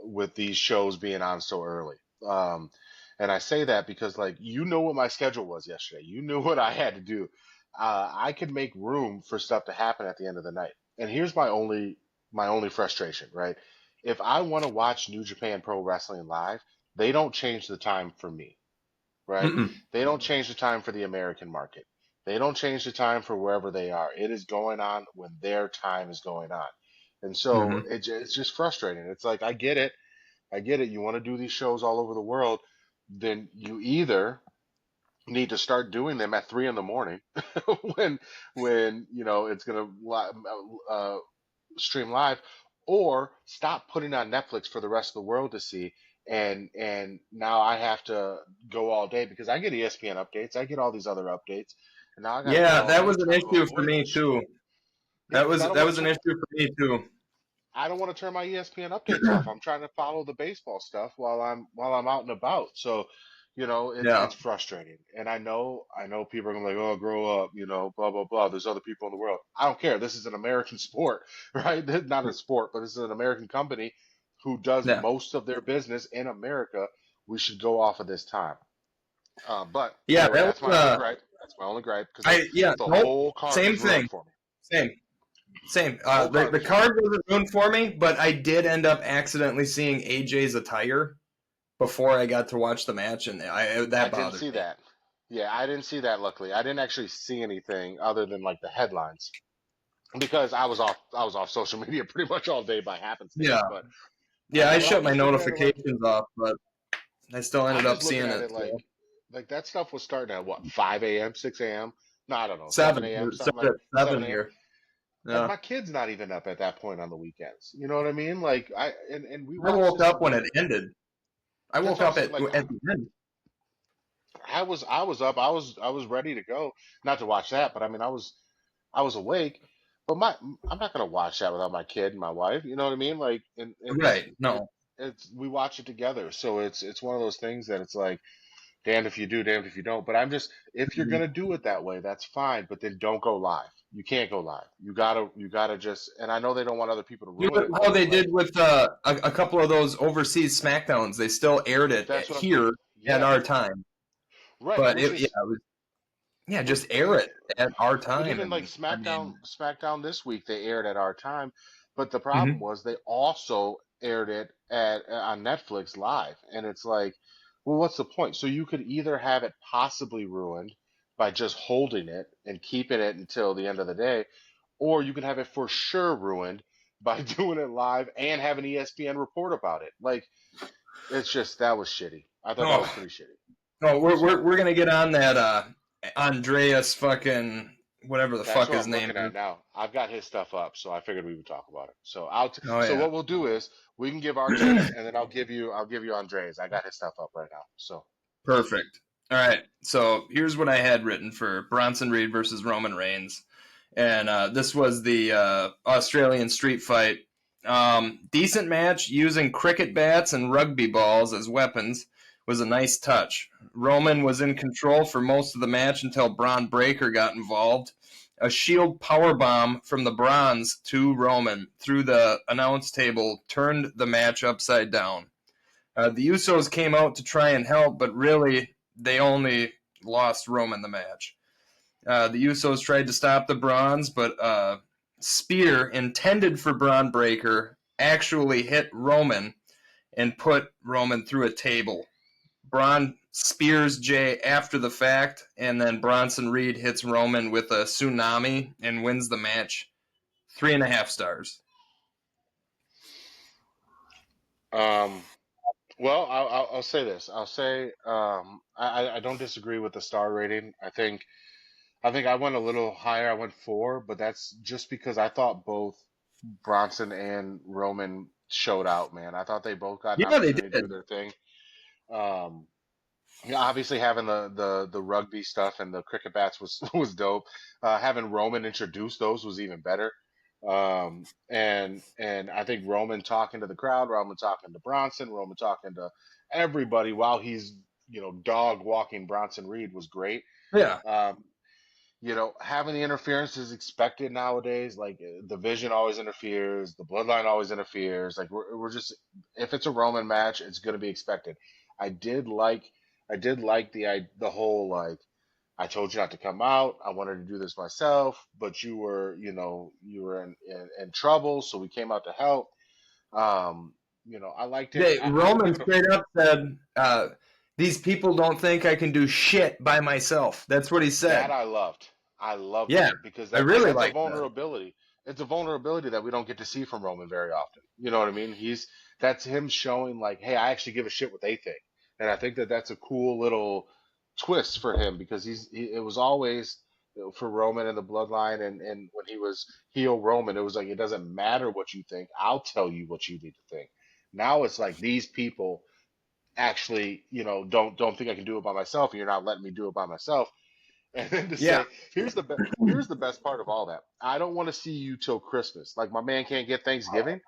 with these shows being on so early. Um, and I say that because, like, you know what my schedule was yesterday. You knew what I had to do. I could make room for stuff to happen at the end of the night. And here's my only frustration, right? If I want to watch New Japan Pro Wrestling live, they don't change the time for me, right? mm-mm. They don't change the time for the American market. They don't change the time for wherever they are. It is going on when their time is going on. And so Mm-hmm. it's just frustrating. It's like, I get it. I get it. You want to do these shows all over the world, then you either need to start doing them at 3 in the morning when it's gonna stream live, or stop putting on Netflix for the rest of the world to see. And now I have to go all day because I get ESPN updates, I get all these other updates, and now I got to go Yeah, all that day was an trying to issue for avoid me those shows. too. Yeah, because That was an issue for me too. I don't want to turn my ESPN updates off. I'm trying to follow the baseball stuff while I'm out and about. So, it's Yeah, frustrating. And I know people are gonna be like, oh, grow up, blah blah blah. There's other people in the world. I don't care. This is an American sport, right? Not a sport, but this is an American company who does yeah, most of their business in America. We should go off of this time. But yeah. anyway, That that's my was only gripe. That's my only gripe because the nope. whole card Same was ruined thing. for me. Same. Same. The whole card The was ruined. card wasn't ruined for me, but I did end up accidentally seeing AJ's attire before I got to watch the match, and I that didn't bothered see me. that. Yeah, I didn't see that. Luckily, I didn't actually see anything other than like the headlines because I was off social media pretty much all day by happenstance. Yeah, But yeah. I but I'm shut my just looking at it like notifications off, but I still ended I'm up just looking seeing at it. it So. like that stuff was starting at what 5 a.m., 6 a.m. No, I don't know, 7 Seven. a.m. It something started like at 7 seven a.m. here. Like Yeah. my kid's not even up at that point on the weekends. You know what I mean? Like and we I watched woke this up when together. it ended. I That's woke what I'm up saying. Like at the end. I was up. I was ready to go. Not to watch that, but I mean I was awake. But I'm not gonna watch that without my kid and my wife. You know what I mean? Like, and Right. No. it's we watch it together. So it's one of those things that it's like damned if you do, damned if you don't. But I'm just if you're Mhm. gonna do it that way, that's fine. But then don't go live. You can't go live. You gotta just. And I know they don't want other people to You ruin know it, but how it's they like did with a couple of those overseas SmackDowns? They still aired it that's what I'm. here at Yeah, our time, right. but Which yeah, is it was, yeah, which just air it at our But time, even like and I SmackDown, mean, SmackDown this week they aired at our time, but the problem mhm. was they also aired it at on Netflix live, and it's like, well, what's the point? So you could either have it possibly ruined by just holding it and keeping it until the end of the day, or you can have it for sure ruined by doing it live and have an ESPN report about it. Like, it's just that was shitty. I thought that was Oh, pretty shitty. no, So we're gonna get on that Andreas fucking whatever the that's fuck what his I'm name looking is. at now. I've got his stuff up, so I figured we would talk about it. So Oh so yeah, what we'll do is we can give our takes, and then I'll give you Andre's. I got his stuff up right now. So perfect. All right, so here's what I had written for Bronson Reed versus Roman Reigns, and this was the Australian street fight. Decent match using cricket bats and rugby balls as weapons was a nice touch. Roman was in control for most of the match until Braun Breaker got involved. A shield powerbomb from the Bronze to Roman through the announce table turned the match upside down. The Usos came out to try and help, but really they only lost Roman the match. The Usos tried to stop the Bronze, but spear intended for Braun Breaker actually hit Roman and put Roman through a table. Braun spears Jay after the fact, and then Bronson Reed hits Roman with a tsunami and wins the match. 3.5 stars. um, well, I'll say this. I'll say I don't disagree with the star rating. I think I went a little higher. I went 4, but that's just because I thought both Bronson and Roman showed out, man. I thought they both got an Yeah, they opportunity to do did. their thing. Um, yeah, obviously having the rugby stuff and the cricket bats was was dope. Having Roman introduce those was even better. And I think Roman talking to the crowd, Roman talking to Bronson, Roman talking to everybody while he's dog walking Bronson Reed was great. Yeah. Um, having the interference is expected nowadays. Like the Vision always interferes, the Bloodline always interferes. Like we're just if it's a Roman match, it's going to be expected. I did like I did like the whole like I told you not to come out. I wanted to do this myself, but you were in trouble, so we came out to help. I liked it. I Roman give it a straight up said, "These people don't think I can do shit by myself." That's what he That said. I loved. I loved Yeah, that because I really that's a like that. vulnerability. It's a vulnerability that we don't get to see from Roman very often. You know what I mean? That's him showing like, hey, I actually give a shit what they think, and I think that that's a cool little twist for him because it was always for Roman and the Bloodline, and when he was heel Roman, it was like it doesn't matter what you think, I'll tell you what you need to think. Now it's like these people actually, don't think I can do it by myself, and you're not letting me do it by myself. And then to Yeah, say, here's the best part of all that. I don't want to see you till Christmas. Like my man can't get Thanksgiving.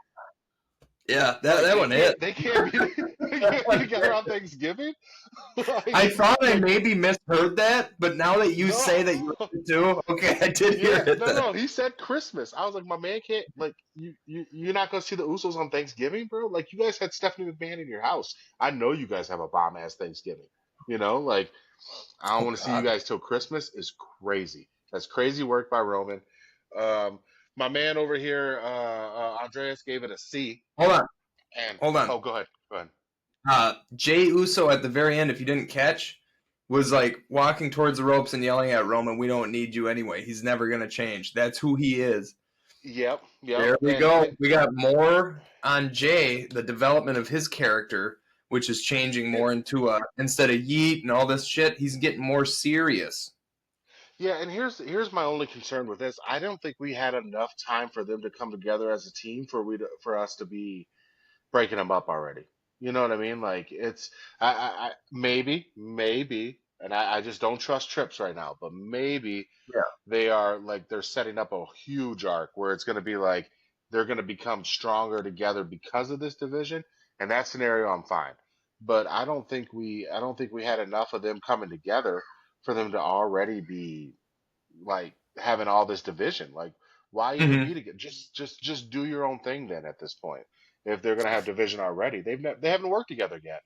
yeah, Like that one hit. they can't be they can't be together on Thanksgiving. I like thought I like maybe misheard that, but now that you no. say that you heard it too, okay, I did hear Yeah, it no, then. no. He said Christmas. I was like, my man can't. Like, you're not gonna see the Usos on Thanksgiving, bro. Like, you guys had Stephanie McMahon in your house. I know you guys have a bomb ass Thanksgiving. Like, I don't Oh want to see you God, guys till Christmas. Is crazy. That's crazy work by Roman. Um, my man over here, Andreas gave it a C. hold on, And hold on. oh, go ahead, go ahead. Jay Uso at the very end, if you didn't catch, was like walking towards the ropes and yelling at Roman, "We don't need you anyway. He's never gonna change. That's who he is." Yep, yep. There we And go. We got more on Jay, the development of his character, which is changing and more into a instead of yeet and all this shit, he's getting more serious. yeah, and here's my only concern with this. I don't think we had enough time for them to come together as a team for us to be breaking them up already. You know what I mean? Like it's maybe, and I just don't trust Trips right now, but maybe Yeah. they're setting up a huge arc where it's going to be like they're going to become stronger together because of this division, and that scenario I'm fine. But I don't think we had enough of them coming together for them to already be like having all this division. Like, why even hmm be together? Just do your own thing then at this point. If they're gonna have division already, they haven't worked together yet.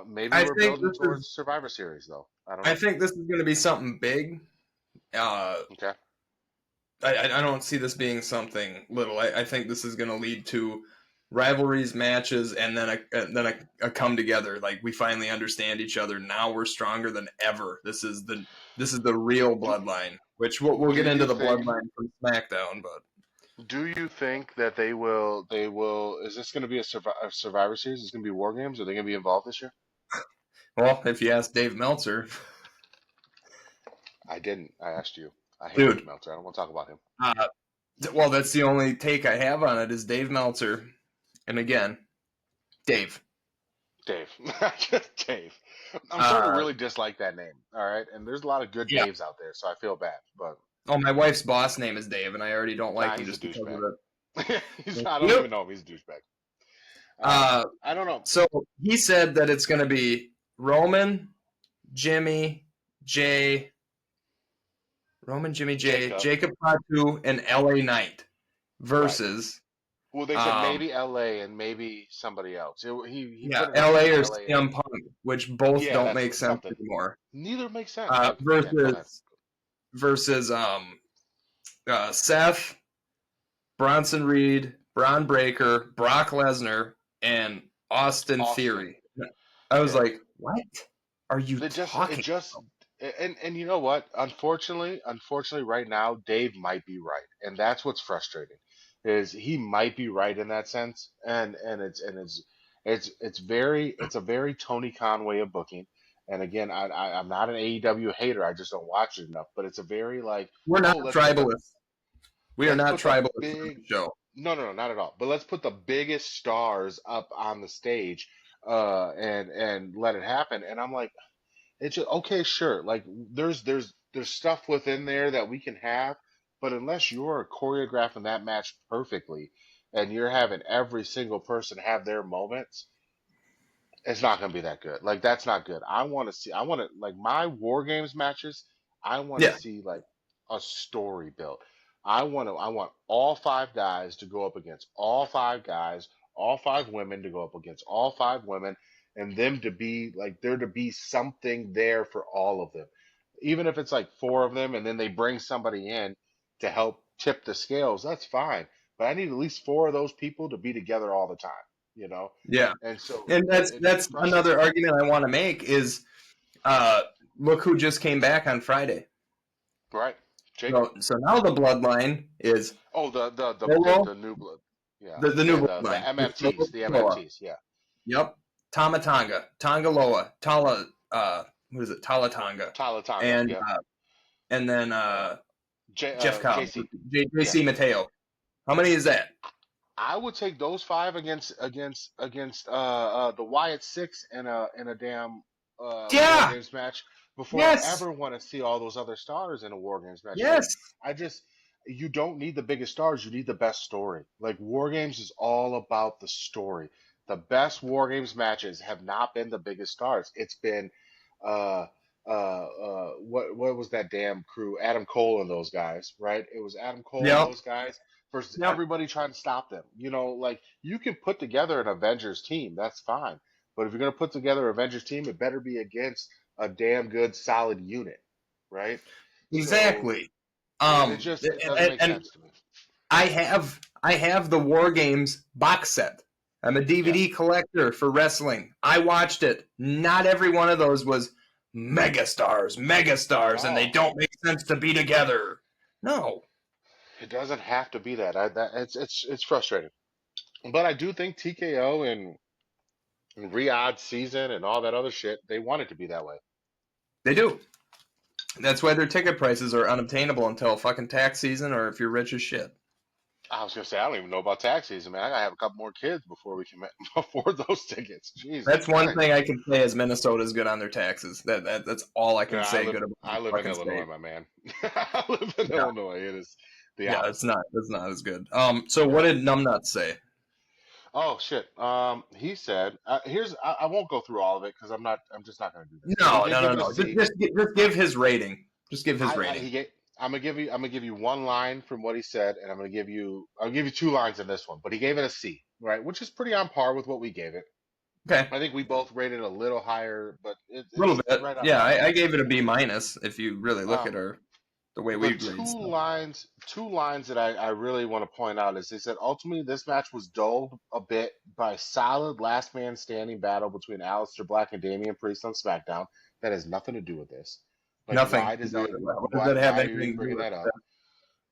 Maybe I we're think building this towards is Survivor Series though. I don't I know. think this is going to be something big. Uh, Okay. I don't see this being something little. I think this is going to lead to rivalries, matches, and then a come together. Like we finally understand each other. Now we're stronger than ever. This is the real Do, Bloodline, which we'll do get into you the think? Bloodline from SmackDown. But Do you think that they will? They will. Is this going to be a Survivor Series? Is it going to be War Games? Are they going to be involved this year? well, if you ask Dave Meltzer, I didn't. I asked you. I hate Dave dude, Meltzer. I don't want to talk about him. uh, well, that's the only take I have on it is Dave Meltzer, and again, Dave. Dave. Dave. I'm starting to Uh, really dislike that name. All right, and there's a lot of good yeah. Daves out there, so I feel bad. But Oh, my wife's boss name is Dave, and I already don't nah, like him he's a just because of douchebag. it. I don't Yep. even know him. He's a douchebag. Uh, I don't know. so he said that it's going to be Jimmy, Jay, Jimmy, Jay, Jacob. Jacob Fatu, and LA Knight Right. versus, Well, they said um, maybe L.A. and maybe somebody else. He yeah, put it out LA there. or L.A. and CM Punk, which both yeah, don't that's make sense something. anymore. Neither makes sense. Okay, go ahead. Versus Seth, Bronson Reed, Braun Breaker, Brock Lesnar, and Austin Austin. Theory. I was Yeah. like, what are you It talking just about? and you know what? Unfortunately, right now, Dave might be right, and that's what's frustrating, is he might be right in that sense, it's a very Tony Khan way of booking. And again, I'm not an AEW hater. I just don't watch it enough. But it's a very like, We're not oh, tribalists. We are let's not put the tribalists on big the show. no, not at all. But let's put the biggest stars up on the stage, and let it happen. And I'm like. It's just, okay, sure. Like there's stuff within there that we can have, but unless you're choreographing that match perfectly and you're having every single person have their moments, it's not going to be that good. Like that's not good. I want to like my War Games matches, I want to Yeah, see like a story built. I want all five guys to go up against all five guys, all five women to go up against all five women, and them to be like there to be something there for all of them. Even if it's like four of them and then they bring somebody in to help tip the scales, that's fine. But I need at least four of those people to be together all the time, you know? yeah, And so and it that's frustrates another me. argument I want to make is uh, look who just came back on Friday. Right. Jacob. So now the bloodline is Oh, Solo, the new blood. Yeah. the new The bloodline. It's Solo MFTs. The Sikoa. MFTs. Yeah. Yep. Tamatanga, Tongaloa, Tala, what is it? Talatonga, Talatanga. and Yep. then Jeff Cobb, JC. Yeah. JC Mateo. How many is that? I would take those five against the Wyatt Six in a damn War Yeah. Games match before I Yes. ever want to see all those other stars in a War Games match. Like Yes. I just you don't need the biggest stars, you need the best story. Like War Games is all about the story. The best War Games matches have not been the biggest stars. It's been uh what was that damn crew? Adam Cole and those guys, right? It was Adam Cole and Yep. those guys versus Yep. everybody trying to stop them. You know, like you can put together an Avengers team, that's fine. But if you're gonna put together an Avengers team, it better be against a damn good solid unit, right? So Exactly. Um, it doesn't make and sense to me. I have the War Games box set. I'm a Yeah. DVD collector for wrestling. I watched it. Not every one of those was megastars, and they No, don't make sense to be together. No. it doesn't have to be that. That it's frustrating. But I do think TKO and Riyadh season and all that other shit, they want it to be that way. They do. That's why their ticket prices are unobtainable until fucking tax season or if you're rich as shit. I was gonna say I don't even know about tax season, man. I gotta have a couple more kids before we can afford those tickets. Jesus That's one Christ. thing I can say is Minnesota's good on their taxes. That's all I can Yeah, say good about the I live in fucking Illinois, state. my man. I live in Yeah. Illinois. It is the Yeah, opposite. it's not as good. So what Yeah. did Numbnuts say? Oh shit. He said, here's I won't go through all of it because I'm just not gonna do that. But he No, did no, give no, it a no. C. Just give his rating. Just give his I rating. he gave I'm gonna give you one line from what he said, and I'll give you two lines in this one. But he gave it a C, right? Which is pretty on par with what we gave it. Okay. I think we both rated it a little higher, but A little it's bit. right on Yeah, par. I gave it a B minus if you really look Um, at her. the way The we grade stuff. two lines that I really want to point out is they said ultimately this match was dulled a bit by solid last man standing battle between Aleister Black and Damian Priest on SmackDown. That has nothing to do with this. Like, Nothing why to does do with that? it. What does that have Why are you anything even to do bringing with that it?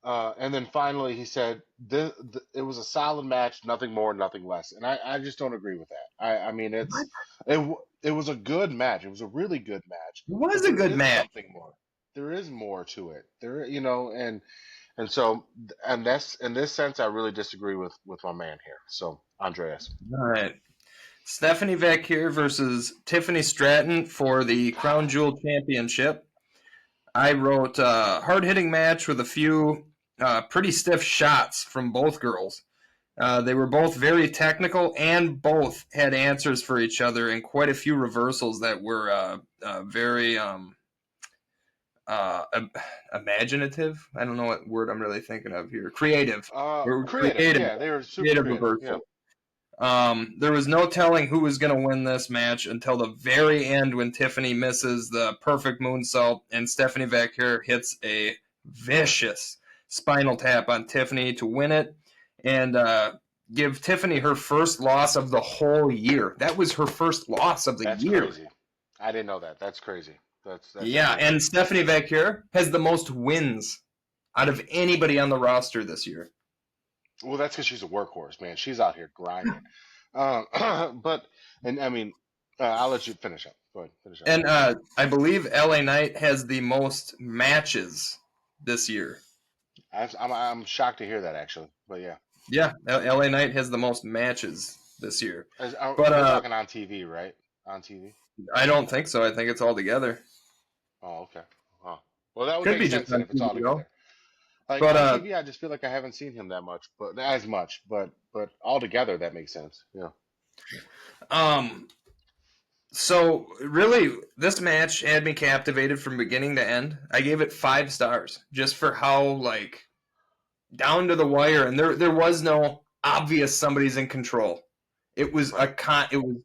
up? And then finally, he said it was a solid match, nothing more, nothing less. And I just don't agree with that. I mean, What? it was a good match. It was a really good match, It but was a there good is match. something more. There is more to it. There, and so, and that's in this sense, I really disagree with my man here. So, Andreas, All right. Stephanie Vacquier versus Tiffany Stratton for the Crown Jewel Championship. I wrote hard hitting match with a few pretty stiff shots from both girls. They were both very technical and both had answers for each other and quite a few reversals that were very uh, imaginative. I don't know what word I'm really thinking of here. Creative. They were creative, creative. yeah, they were super Creative creative, yeah. reversal. There was no telling who was going to win this match until the very end when Tiffany misses the perfect moonsault and Stephanie Vacquier hits a vicious spinal tap on Tiffany to win it and give Tiffany her first loss of the whole year. That was her first loss of the That's year. crazy. I didn't know that. That's crazy. That's Yeah, crazy. and Stephanie Vacquier has the most wins out of anybody on the roster this year. Well, that's because she's a workhorse, man. She's out here grinding. But and I mean, I'll let you finish up. Go ahead, finish up. And I believe LA Knight has the most matches this year. I'm shocked to hear that actually, but yeah, Yeah, LA Knight has the most matches this year. But we're talking on TV, right? On TV. I don't think so. I think it's all together. Oh, okay. Huh. Well, that would Could make be just sense then on if it's TV all though. together. Like But on TV, I just feel like I haven't seen him that much, but as much, but all together that makes sense. Yeah. um, so really, this match had me captivated from beginning to end. I gave it 5 stars just for how like down to the wire, and there was no obvious somebody's in control. It was Right. it was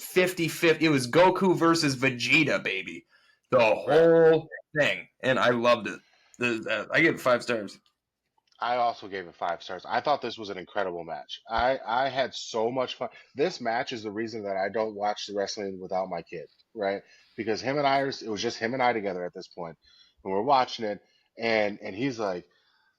50-50. It was Goku versus Vegeta, baby. The Right. whole thing. And I loved it. I give it 5 stars. I also gave it 5 stars. I thought this was an incredible match. I had so much fun. This match is the reason that I don't watch the wrestling without my kid, right? Because it was just him and I together at this point, and we're watching it, and he's like,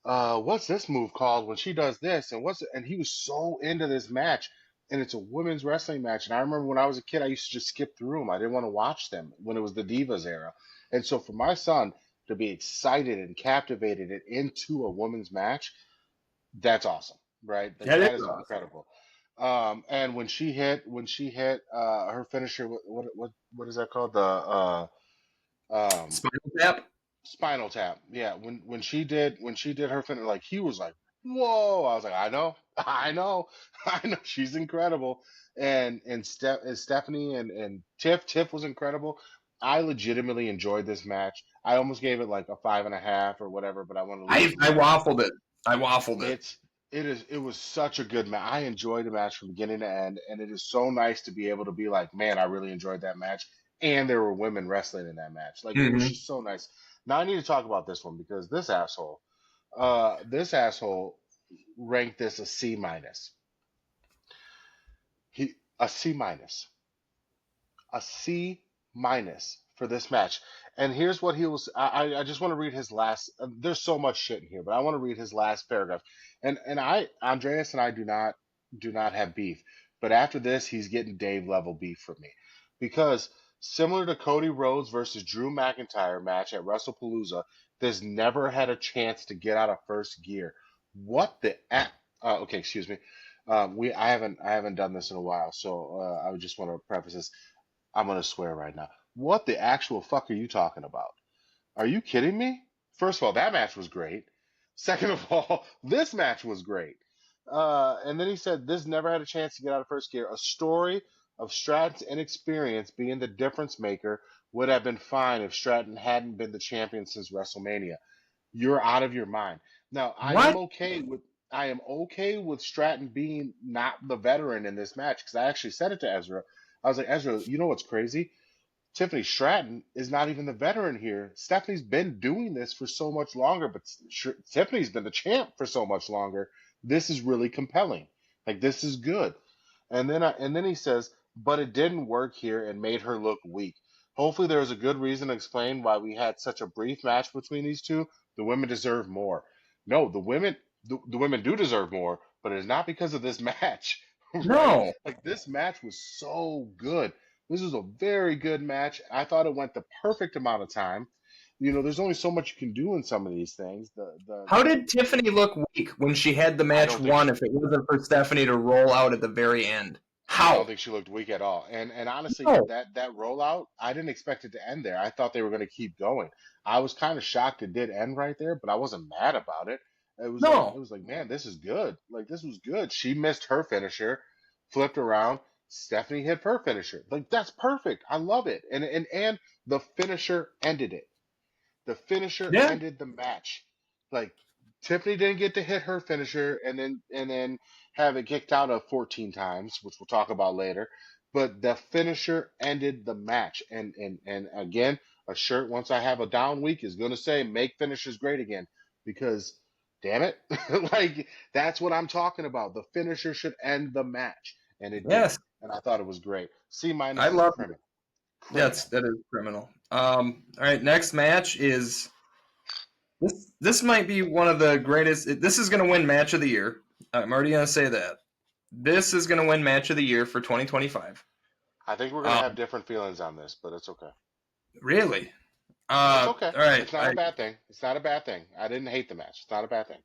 what's this move called when she does this? And he was so into this match, and it's a women's wrestling match. And I remember when I was a kid, I used to just skip through them. I didn't want to watch them when it was the Divas era. And so for my son to be excited and captivated and into a women's match, that's awesome, right? Like That is that is awesome. incredible. And when she hit her finisher, what is that called? Um, Spinal Tap? Spinal Tap. Yeah, when she did her finish, like he was like, "Whoa!" I was like, "I know, I know, I know." She's incredible, and Stephanie and Tiff was incredible. I legitimately enjoyed this match. I almost gave it like a 5.5 or whatever, but I want to leave it I lower. waffled it. I waffled it. It was such a good match. I enjoyed the match from beginning to end, and it is so nice to be able to be like, man, I really enjoyed that match. And there were women wrestling in that match. Like it was Mm-hmm. just so nice. Now I need to talk about this one because this asshole ranked this a C minus. A C minus. A C minus for this match. And here's what he was. I just want to read his last. There's so much shit in here, but I want to read his last paragraph. And Andreas and I do not have beef, but after this, he's getting Dave level beef from me, because similar to Cody Rhodes versus Drew McIntyre match at WrestlePalooza, this never had a chance to get out of first gear. What the? Okay, excuse me. I haven't done this in a while, so I would just want to preface this. I'm gonna swear right now. What the actual fuck are you talking about? Are you kidding me? First of all, that match was great. Second of all, this match was great. And then he said this never had a chance to get out of first gear. A story of Stratton's inexperience being the difference maker would have been fine if Stratton hadn't been the champion since WrestleMania. You're out of your mind. Now, What? I am okay with Stratton being not the veteran in this match because I actually said it to Ezra. I was like, Ezra, you know what's crazy? Tiffany Stratton is not even the veteran here. Stephanie's been doing this for so much longer, but Tiffany's been the champ for so much longer. This is really compelling. Like this is good. And then he says, but it didn't work here and made her look weak. Hopefully there was a good reason to explain why we had such a brief match between these two. The women deserve more. No, the women do deserve more, but it's not because of this match, right? No. Like this match was so good. This was a very good match. I thought it went the perfect amount of time. There's only so much you can do in some of these things. How did Tiffany look weak when she had the I match don't think won if it wasn't for Stephanie to roll out at the very end? I don't How? think she looked weak at all. And honestly, No. that rollout, I didn't expect it to end there. I thought they were going to keep going. I was kind of shocked it did end right there, but I wasn't mad about it. It No. was like, man, this is good. Like this was good. She missed her finisher, flipped around. Stephanie hit her finisher. Like that's perfect. I love it. And the finisher ended it. The finisher Yeah. ended the match. Like Tiffany didn't get to hit her finisher and then have it kicked out of 14 times, which we'll talk about later. But the finisher ended the match. And again, a shirt once I have a down week is gonna say make finishers great again. Because damn it, like that's what I'm talking about. The finisher should end the match. And it did. Yes. And I thought it was great. C I minus is love it. criminal. Yes, Criminal. that is criminal. All right, next match is this might be one of the greatest. This is going to win match of the year. I'm already going to say that. This is going to win match of the year for 2025. I think we're gonna have Um, different feelings on this, but it's okay. really? It's okay. All right. It's not a bad thing. It's not a bad thing. I didn't hate the match. It's not a bad thing.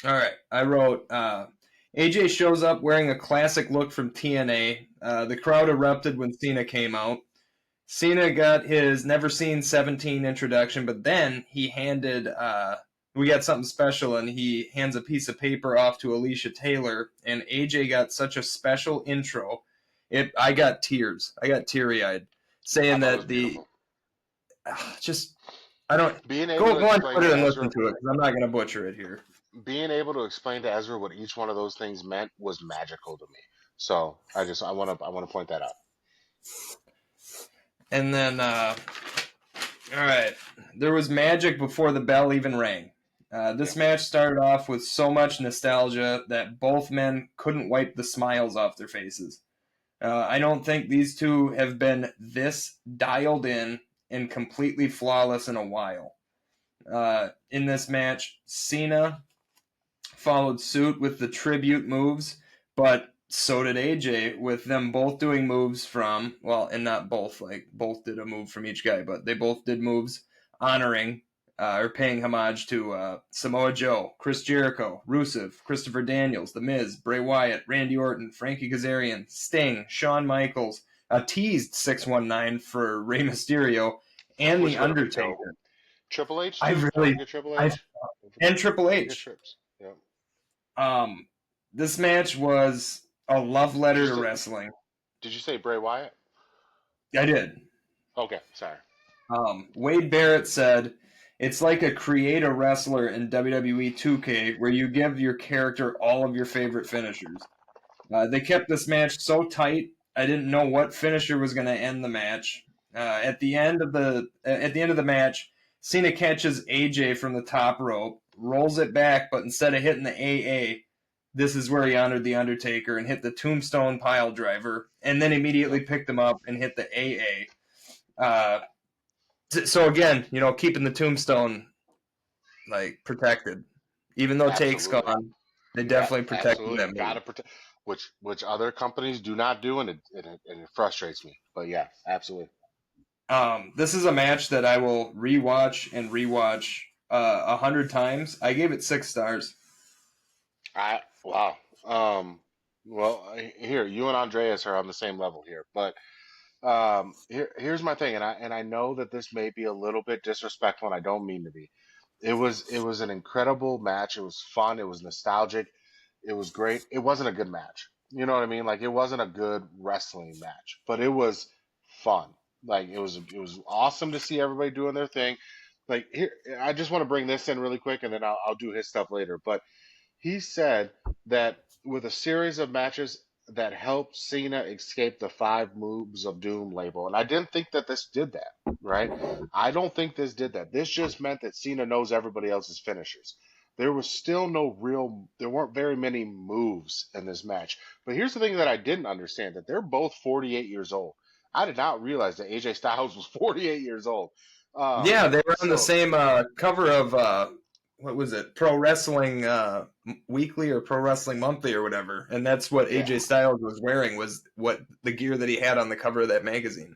All right. I wrote AJ shows up wearing a classic look from TNA. The crowd erupted when Cena came out. Cena got his never seen 17 introduction, but then he handed we got something special, and he hands a piece of paper off to Alicia Taylor, and AJ got such a special intro. I got tears. I got teary eyed, I saying thought it was that the beautiful. just I don't Being able go to go on explain Twitter to and listen Ezra, to it because I'm not going to butcher it here. being able to explain to Ezra what each one of those things meant was magical to me. So I want to point that out. And then all right, there was magic before the bell even rang. Yeah, This match started off with so much nostalgia that both men couldn't wipe the smiles off their faces. I don't think these two have been this dialed in and completely flawless in a while. In this match, Cena followed suit with the tribute moves, but so did AJ, with them both doing moves from, well, and not both, like both did a move from each guy, but they both did moves honoring or paying homage to Samoa Joe, Chris Jericho, Rusev, Christopher Daniels, The Miz, Bray Wyatt, Randy Orton, Frankie Kazarian, Sting, Shawn Michaels, a teased 619 for Rey Mysterio, and The which would have been dope. Undertaker. Triple H I too. Don't really, forget Triple I H. and Triple Don't forget H. Trips. Yeah. Um, this match was a love Did you letter to say wrestling. Did you say Bray Wyatt? I did. Okay, sorry. Wade Barrett said, "It's like a create a wrestler in WWE 2K where you give your character all of your favorite finishers." They kept this match so tight. I didn't know what finisher was going to end the match. At the end of the match, Cena catches AJ from the top rope, rolls it back, but instead of hitting the AA, this is where he honored the Undertaker and hit the Tombstone pile driver, and then immediately Yep. picked him up and hit the AA. So again, keeping the Tombstone like protected, even though Take's Absolutely. gone, they Yeah, definitely protected absolutely. that move. Gotta protect, which other companies do not do, and it frustrates me. But yeah, absolutely. This is a match that I will rewatch and rewatch 100 times. I gave it 6 stars. I wow. Well, here you and Andreas are on the same level here, but here's my thing, and I know that this may be a little bit disrespectful, and I don't mean to be. It was an incredible match. It was fun. It was nostalgic. It was great. It wasn't a good match. You know what I mean? Like it wasn't a good wrestling match, but it was fun. Like it was awesome to see everybody doing their thing. Like here, I just want to bring this in really quick, and then I'll do his stuff later. But he said that with a series of matches that helped Cena escape the 5 moves of doom label. And I didn't think that this did that, right? I don't think this did that. This just meant that Cena knows everybody else's finishers. There was still there weren't very many moves in this match. But here's the thing that I didn't understand, that they're both 48 years old. I did not realize that AJ Styles was 48 years old. Yeah, they were on the So same cover of what was it, Pro Wrestling Weekly or Pro Wrestling Monthly or whatever, and that's what yeah, AJ Styles was wearing, was what the gear that he had on the cover of that magazine.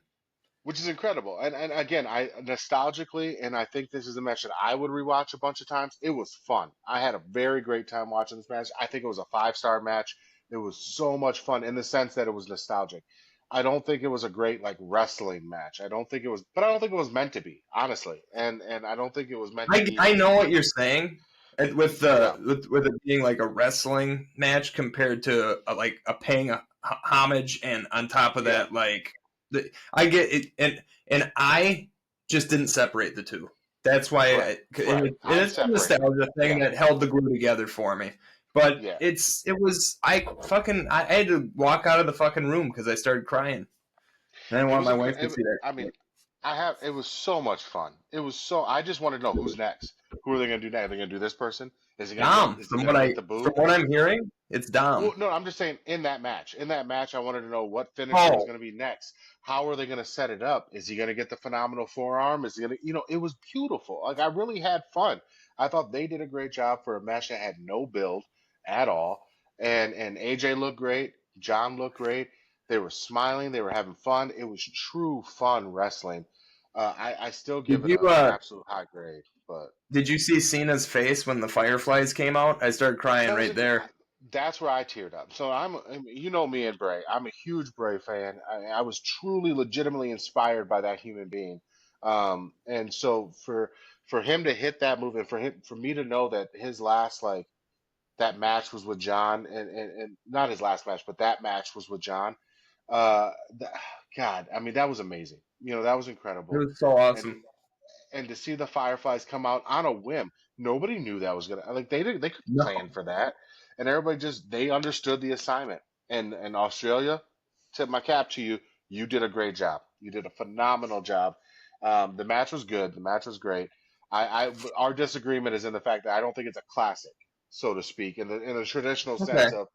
which is incredible. And again, I nostalgically, and I think this is a match that I would rewatch a bunch of times. It was fun. I had a very great time watching this match. I think it was a 5-star match. It was so much fun in the sense that it was nostalgic. I don't think it was a great like wrestling match. I don't think it was, but I don't think it was meant to be, honestly. And I don't think it was meant to I be. know what you're saying, with Yeah, with it being like a wrestling match compared to like a paying a homage, and on top of yeah, that, like I get it, and I just didn't separate the two. That's why right, right. I'm it's a separating them. nostalgia thing Yeah, that held the glue together for me. But yeah. it was I had to walk out of the fucking room because I started crying. I didn't It want was my a wife good. to see that. I mean, it was so much fun. It was so. I just wanted to know who's next. Who are they going to do next? Are they going to do this person? Is he going to get? Dom, Is he going to get the from boot? what I'm hearing, it's Well, Dom. no, I'm just saying in that match. In that match, I wanted to know what finisher was Oh, going to be next. How are they going to set it up? Is he going to get the phenomenal forearm? Is he going to? It was beautiful. Like I really had fun. I thought they did a great job for a match that had no build at all. And AJ looked great. John looked great. They were smiling. They were having fun. It was true fun wrestling. I still did give it you an absolute high grade. But did you see Cena's face when the fireflies came out? I started crying that was right there. that's where I teared up. So you know me and Bray. I'm a huge Bray fan. I was truly, legitimately inspired by that human being. And so for him to hit that move, and for me to know that his last like that match was with John, and not his last match, but that match was with John. Uh, th- God, I mean that was amazing. That was It incredible. was so And awesome. and to see the Fireflies come out on a whim. Nobody knew that was gonna like they couldn't No. plan for that, and everybody just they understood the assignment. And Australia, tip my cap to you. You did a great job. You did a phenomenal job. The match was good. The match was great. Our disagreement is in the fact that I don't think it's a classic, so to speak, in the traditional Okay. sense of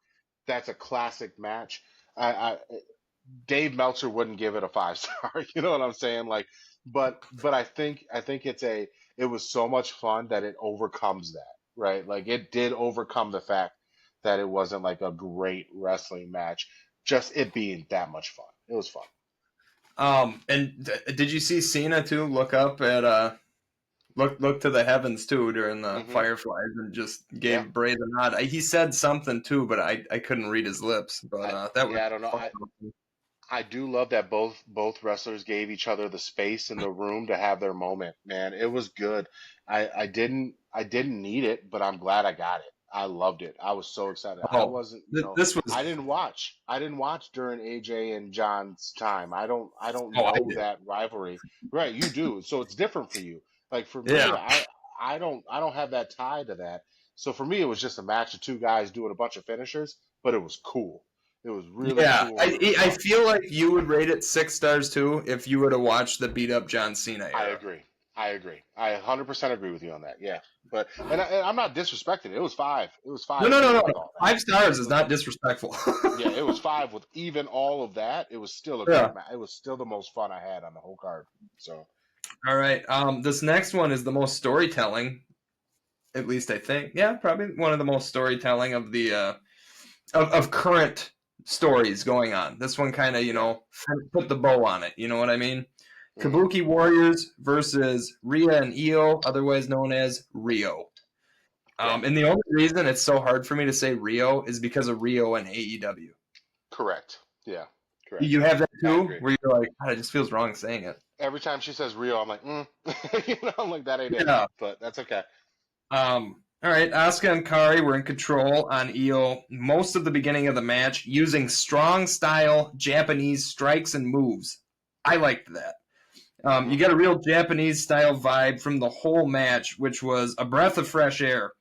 that's a classic match. I Dave Meltzer wouldn't give it a 5-star. You know what I'm saying? Like, but I think it was so much fun that it overcomes that, right? Like it did overcome the fact that it wasn't like a great wrestling match. Just it being that much fun. It was fun. And did you see Cena too? Look up at look to the heavens too during the Hmm. fireflies, and just Yeah. gave Bray the nod. He said something too, but I couldn't read his lips. But that was Yeah, I don't know. fucking awesome. I do love that both wrestlers gave each other the space in the room to have their moment, man. It was good. I didn't need it, but I'm glad I got it. I loved it. I was so excited. I Oh, wasn't, this was. I didn't watch. I didn't watch during AJ and John's time. I don't Oh, I know did. that rivalry. Right, you do. So it's different for you. Like for me, Yeah. I don't have that tie to that. So for me, it was just a match of two guys doing a bunch of finishers, but it was cool. It was really Yeah, cool and really I fun. feel like you would rate it 6 stars too if you would have watched the beat up John Cena I era. agree. I agree. I 100% agree with you on that. Yeah. But and I'm not disrespecting it. It was 5. It was No, 5 no, no, even no, with no. all that. 5 stars is But not disrespectful. yeah, it was 5 with even all of that. It was still a Yeah. great match. It was still the most fun I had on the whole card. So, All right. This next one is the most storytelling, at least I think. Yeah, probably one of the most storytelling of the of current stories going on. This one kind of, yeah. put the bow on it. You know what I mean? Hmm. Kabuki Warriors versus Rhea and Io, otherwise known as Rio. Yeah. And the only reason it's so hard for me to say Rio is because of Rio and AEW. Correct. Yeah. Correct. You have that I too, agree. where you're like, God, it just feels wrong saying it. Every time she says Rio, I'm like, I'm like, that ain't it. Yeah. But that's okay. All right, Asuka and Kari were in control on Io most of the beginning of the match, using strong style Japanese strikes and moves. I liked that. Hmm. You get a real Japanese style vibe from the whole match, which was a breath of fresh air.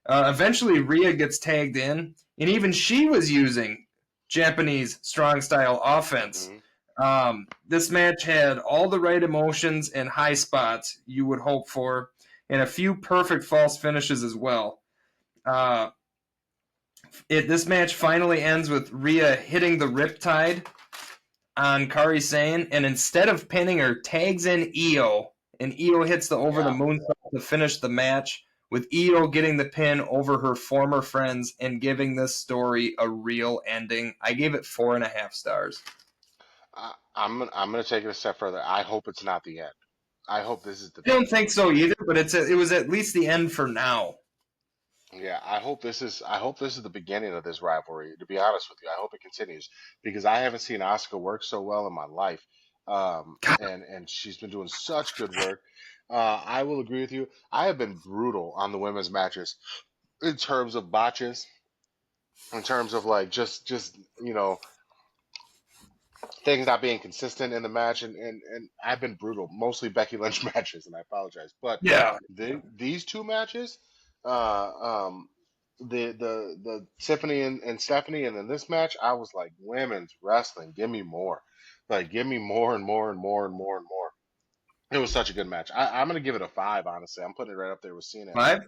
Eventually, Rhea gets tagged in, and even she was using Japanese strong style offense. Hmm. This match had all the right emotions and high spots you would hope for, and a few perfect false finishes as well. Uh, this match finally ends with Rhea hitting the Riptide on Kairi Sane, and instead of pinning her, tags in Io, and Io hits the over the Yeah. moonsault to finish the match, with Io getting the pin over her former friends and giving this story a real ending. I gave it 4.5 stars. I'm gonna take it a step further. I hope it's not the end. I hope this is the I don't beginning. think so either, but it was at least the end for now. Yeah, I hope this is the beginning of this rivalry. To be honest with you, I hope it continues because I haven't seen Asuka work so well in my life. God, And she's been doing such good work. I will agree with you. I have been brutal on the women's matches in terms of botches, in terms of like just things not being consistent in the match, and I've been brutal, mostly Becky Lynch matches, and I apologize. But yeah. these two matches, uh, um, the Tiffany and Stephanie, and in this match, I was like, women's wrestling, give me more, like give me more and more and more and more and more. It was such a good match. I'm gonna give it a 5. Honestly, I'm putting it right up there with Cena and her. 5?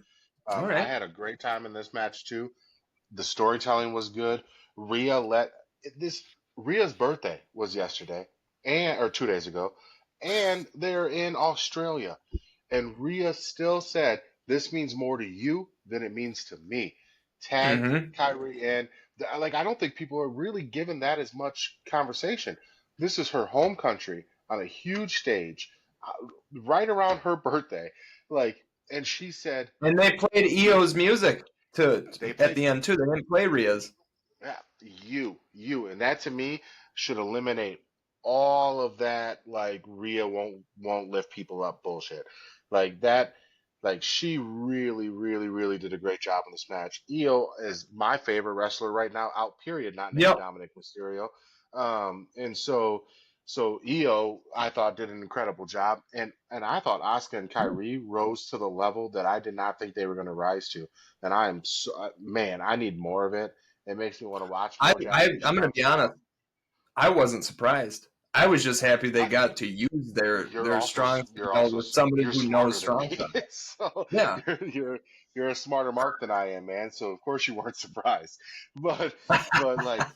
All I right. had a great time in this match too. The storytelling was good. Rhea let this Rhea's birthday was yesterday and or 2 days ago, and they're in Australia. And Rhea still said, "This means more to you than it means to me." Tagged Mm-hmm. Kyrie in. Like I don't think people are really giving that as much conversation. This is her home country on a huge stage, right around her birthday. Like, and she said, And they played EO's music "They at played the end too. They didn't play Rhea's. yeah, and that to me should eliminate all of that. Like Rhea won't lift people up bullshit, like that. Like she really did a great job in this match. Io is my favorite wrestler right now, out period, not named Yep. Dominic Mysterio. And so Io I thought did an incredible job, and I thought Asuka and Kyrie rose to the level that I did not think they were going to rise to. And I am so, man, I need more of it. It makes me want to watch more Japanese I'm gonna strong be honest. style. I wasn't surprised. I was just happy they I, got to use their strong you're style with somebody you're who knows smarter than strong me, style. so Yeah. you're a smarter mark than I am, man. So of course you weren't surprised, but like,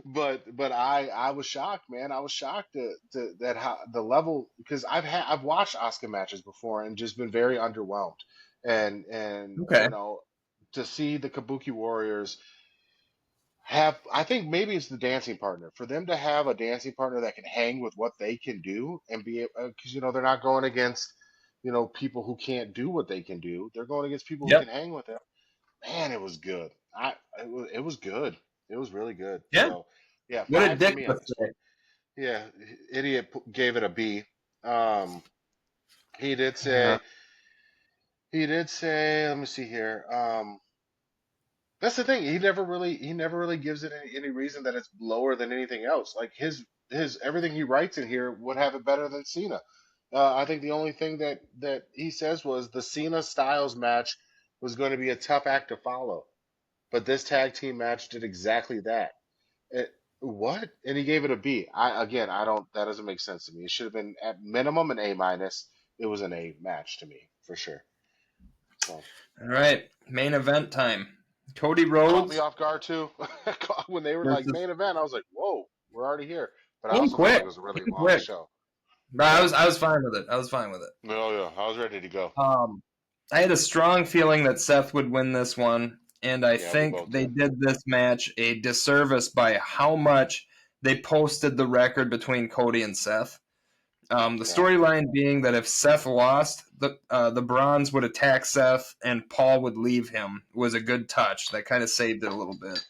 but I was shocked, man. I was shocked to that how the level because I've watched Oscar matches before and just been very underwhelmed, and Okay. to see the Kabuki Warriors have I think maybe it's the dancing partner for them to have a dancing partner that can hang with what they can do and be because they're not going against people who can't do what they can do. They're going against people who Yep. can hang with them. Man, it was good. It was good. It was really good. Yeah. So yeah, What did 5 for Dick me on this one. say? Yeah, idiot gave it a B. Um, he did Yeah. say let me see here. That's the thing. He never really gives it any reason that it's lower than anything else. Like his everything he writes in here would have it better than Cena. I think the only thing that he says was the Cena Styles match was going to be a tough act to follow, but this tag team match did exactly that. It, what? And he gave it a B. I don't. That doesn't make sense to me. It should have been at minimum an A minus. It was an A match to me for sure. So. All right. Main event time. Cody Caught me Rhodes off guard too. When they were like versus main event, I was like, "Whoa, we're already here!" But I came also felt like quick. it was a really Came long quick. show. But Yeah, I was fine with it. I was fine with it. no, yeah, I was ready to go. I had a strong feeling that Seth would win this one, and I Yeah, we think both they did. did this match a disservice by how much they posted the record between Cody and Seth. The Yeah, storyline being that if Seth lost, the Bronze would attack Seth and Paul would leave him was a good touch. That kind of saved it a little bit.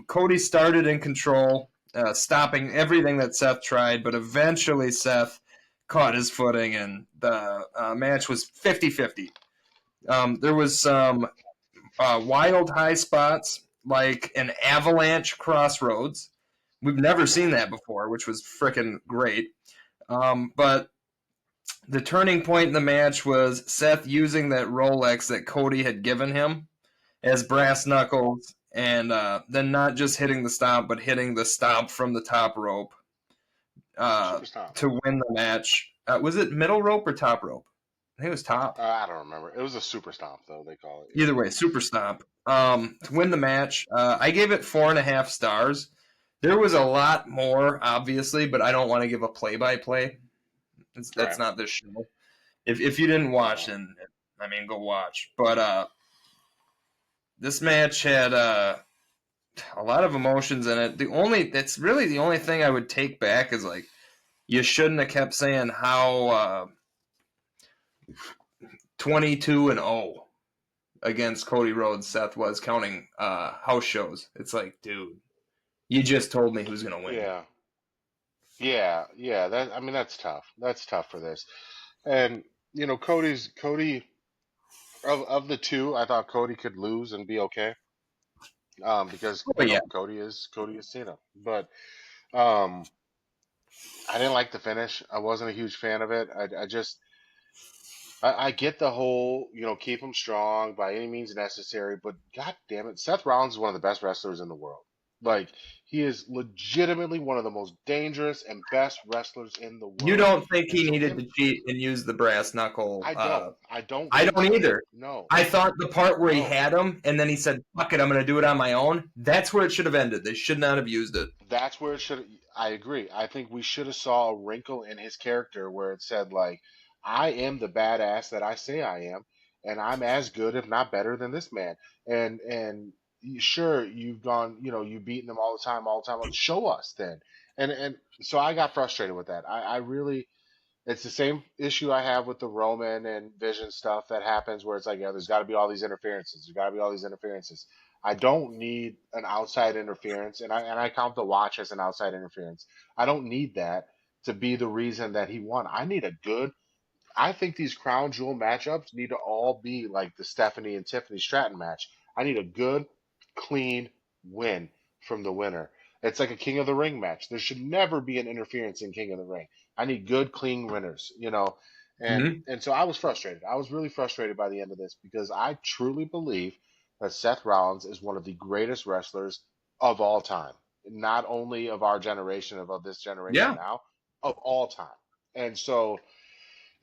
Cody started in control, stopping everything that Seth tried, but eventually Seth caught his footing and the match was 50-50. There was some wild high spots like an avalanche crossroads. We've never seen hmm that before, which was freaking great. But the turning point in the match was Seth using that Rolex that Cody had given him as yep, brass knuckles and then not just hitting the stomp, but hitting the stomp from the top rope Super stomp. to win the match. Was it middle rope or top rope? I think it was top. I don't remember. It was a super stomp though. They call it. Yeah. Either way, super stomp. To win the match, I gave it 4.5 stars. There was a lot more, obviously, but I don't want to give a play-by-play. That's Right. not this show. If you didn't watch, Uh, then I mean, go watch. But this match had a lot of emotions in it. That's really the only thing I would take back is like you shouldn't have kept saying how 22-0 against Cody Rhodes Seth was counting house shows. It's like, dude, you just told me who's gonna win. yeah. Yeah. That I mean that's tough. That's tough for this. And Cody of the two, I thought Cody could lose and be okay. Because Oh yeah, Cody is Cena. But um, I didn't like the finish. I wasn't a huge fan of it. I just I get the whole, keep him strong by any means necessary, but god damn it, Seth Rollins is one of the best wrestlers in the world. Like, he is legitimately one of the most dangerous and best wrestlers in the you world. don't think And he so needed him, to cheat and use the brass knuckle? I don't I think don't so. either. No, I thought the part where he no. had him and then he said, "Fuck it, I'm gonna do it on my own." That's where it should have ended. They should not have used it. That's where it should. I agree. I think we should have saw a wrinkle in his character where it said like, "I am the badass that I say I am, and I'm as good, if not better, than this man." And sure, you've gone, you've beaten him all the time. Show us then. And so I got frustrated with that. I really, it's the same issue I have with the Roman and Vision stuff that happens where it's like, yeah, there's got to be all these interferences. There's got to be all these interferences. I don't need an outside interference, and I count the watch as an outside interference. I don't need that to be the reason that he won. I need a good. I think these crown jewel matchups need to all be like the Stephanie and Tiffany Stratton match. I need a good, clean win from the winner. It's like a King of the Ring match. There should never be an interference in King of the Ring. I need good, clean winners. And Mm-hmm. and so I was frustrated. I was really frustrated by the end of this because I truly believe that Seth Rollins is one of the greatest wrestlers of all time. Not only of our generation, of this generation Yeah, now, of all time. And so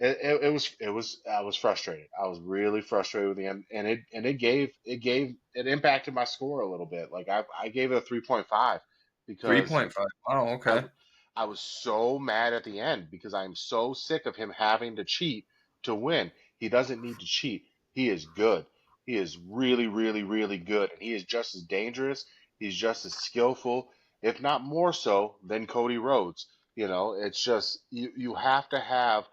it was I was frustrated. I was really frustrated with the end, and it impacted my score a little bit. Like I gave it a 3.5 because 3.5. Wow. I Okay. I was so mad at the end because I'm so sick of him having to cheat to win. He doesn't need to cheat. He is good. He is really, really, really good, and he is just as dangerous. He's just as skillful, if not more so, than Cody Rhodes. It's just you have to have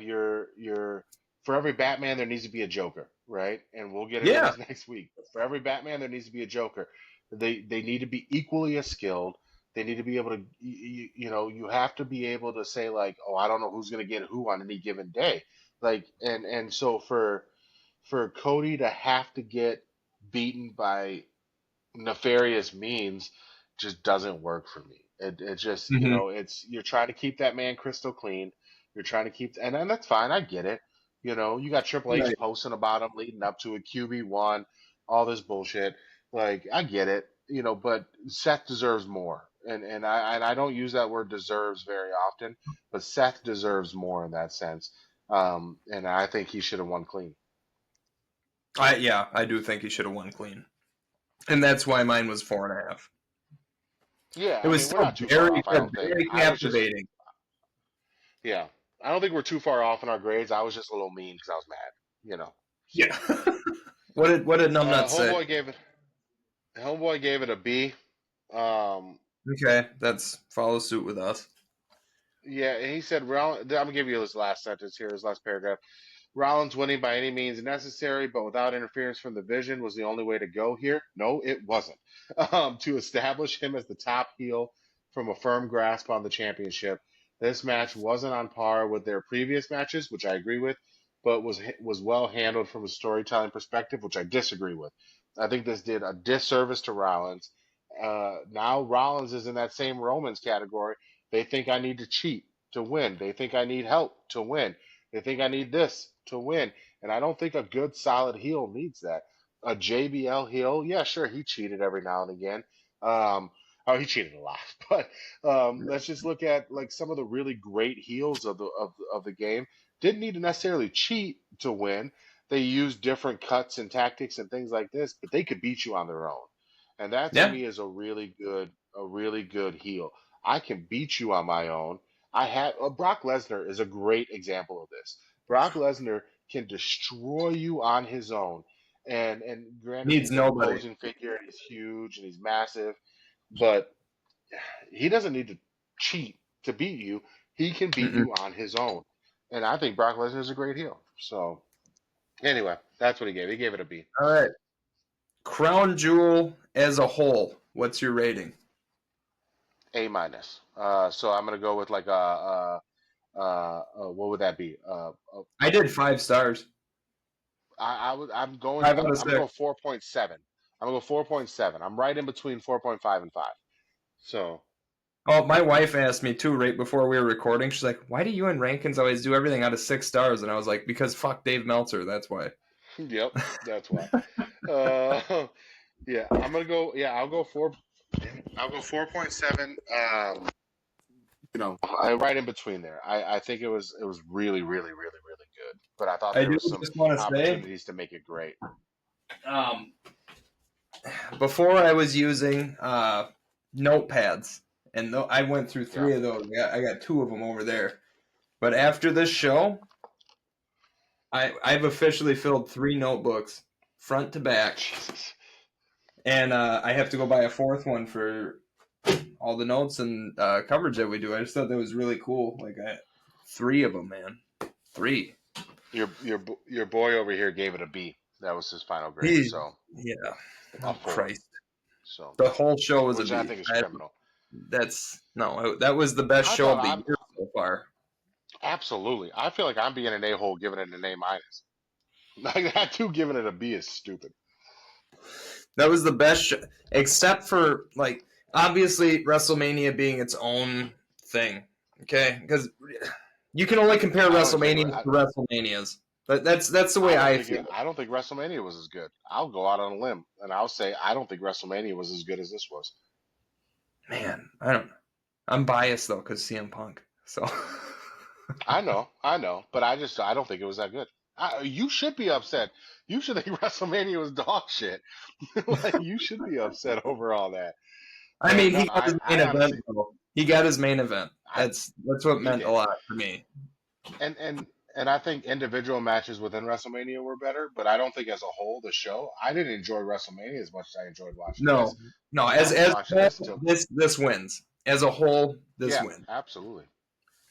your for every Batman there needs to be a Joker, right? And we'll get into Yeah. this next week. But for every Batman there needs to be a Joker. They need to be equally as skilled. They need to be able to you have to be able to say like, oh, I don't know who's going to get who on any given day. Like and so for Cody to have to get beaten by nefarious means just doesn't work for me. It just, Mm-hmm. you're trying to keep that man crystal clean. You're trying to keep, and that's fine. I get it. You got Triple H Right. posting about him leading up to a QB1, all this bullshit. Like, I get it, but Seth deserves more. And I don't use that word deserves very often, but Seth deserves more in that sense. And I think he should have won clean. I do think he should have won clean, and that's why mine was 4.5. Yeah, It I was mean, we're still not too far very off, I good, don't think. very I was just captivating. Yeah, I don't think we're too far off in our grades. I was just a little mean because I was mad, Yeah. So, What did Numbnuts say? Homeboy gave it a B. Um, Okay, that's follow suit with us. yeah, and he said, I'm gonna give you his last sentence here, his last paragraph. Rollins winning by any means necessary, but without interference from the Vision was the only way to go here. No, it wasn't. To establish him as the top heel from a firm grasp on the championship. This match wasn't on par with their previous matches, which I agree with, but was well handled from a storytelling perspective, which I disagree with. I think this did a disservice to Rollins. Now Rollins is in that same Romans category. They think I need to cheat to win. They think I need help to win. They think I need this to win. And I don't think a good, solid heel needs that. a JBL heel, yeah, sure, he cheated every now and again. Um, oh, he cheated a lot, but let's just look at like some of the really great heels of the game. Didn't need to necessarily cheat to win. They used different cuts and tactics and things like this, but they could beat you on their own. And that to Yeah, me is a really good heel. I can beat you on my own. I had Brock Lesnar is a great example of this. Brock Lesnar can destroy you on his own. And granted, needs he's an nobody. imposing figure and he's huge and he's massive, but he doesn't need to cheat to beat you. He can beat Mm-mm. you on his own. And I think Brock Lesnar is a great heel. So anyway, that's what he gave. He gave it a B. All right. Crown Jewel as a whole, what's your rating? A minus. So I'm gonna go with like what would that be? I did 5 stars. I'm going 5 out of I'm gonna 6. go 4.7. I'm gonna go 4.7. I'm right in between 4.5 and 5. So Oh, my wife asked me too right before we were recording. She's like, "Why do you and Rankins always do everything out of 6 stars?" And I was like, "Because fuck Dave Meltzer. That's why." yep, that's why. Uh, yeah, I'm gonna go. Yeah, I'll go 4. I'll go 4.7. Right in between there. I think it was really really really really good. But I thought I there do was some just want to say, opportunities to make it great. um, before I was using notepads, and I went through Yeah. 3 of those. I got 2 of them over there. But after this show, I've officially filled 3 notebooks, front to back, Jesus. and I have to go buy a 4th one for all the notes and coverage that we do. I just thought that was really cool. Like 3 of them, man, 3. Your boy over here gave it a B. That was his final grade. He, So yeah. a Oh 4. Christ! So The whole show was a which I B. think is criminal. That's no. That was the best I show thought of the I'm year so far. absolutely. I feel like I'm being an a-hole giving it an A minus. Like that too, giving it a B is stupid. That was the best, except for like obviously WrestleMania being its own thing. Okay, because you can only compare I don't even think WrestleManias to WrestleManias. But that's the way I don't I think feel. I don't think WrestleMania was as good. I'll go out on a limb and I'll say I don't think WrestleMania was as good as this was. Man, I don't know. I'm biased though because CM Punk. So I know, but I don't think it was that good. You should be upset. You should think WrestleMania was dog shit. Like you should be upset over all that. I But mean, no, he got his main I event honestly, though. He got his main event. I That's what he meant a did, lot for me. and and and I think individual matches within WrestleMania were better, but I don't think as a whole the show. I didn't enjoy WrestleMania as much as I enjoyed watching this. No, no. I was As a watching whole, this till this wins. As a whole, this yeah, wins. absolutely.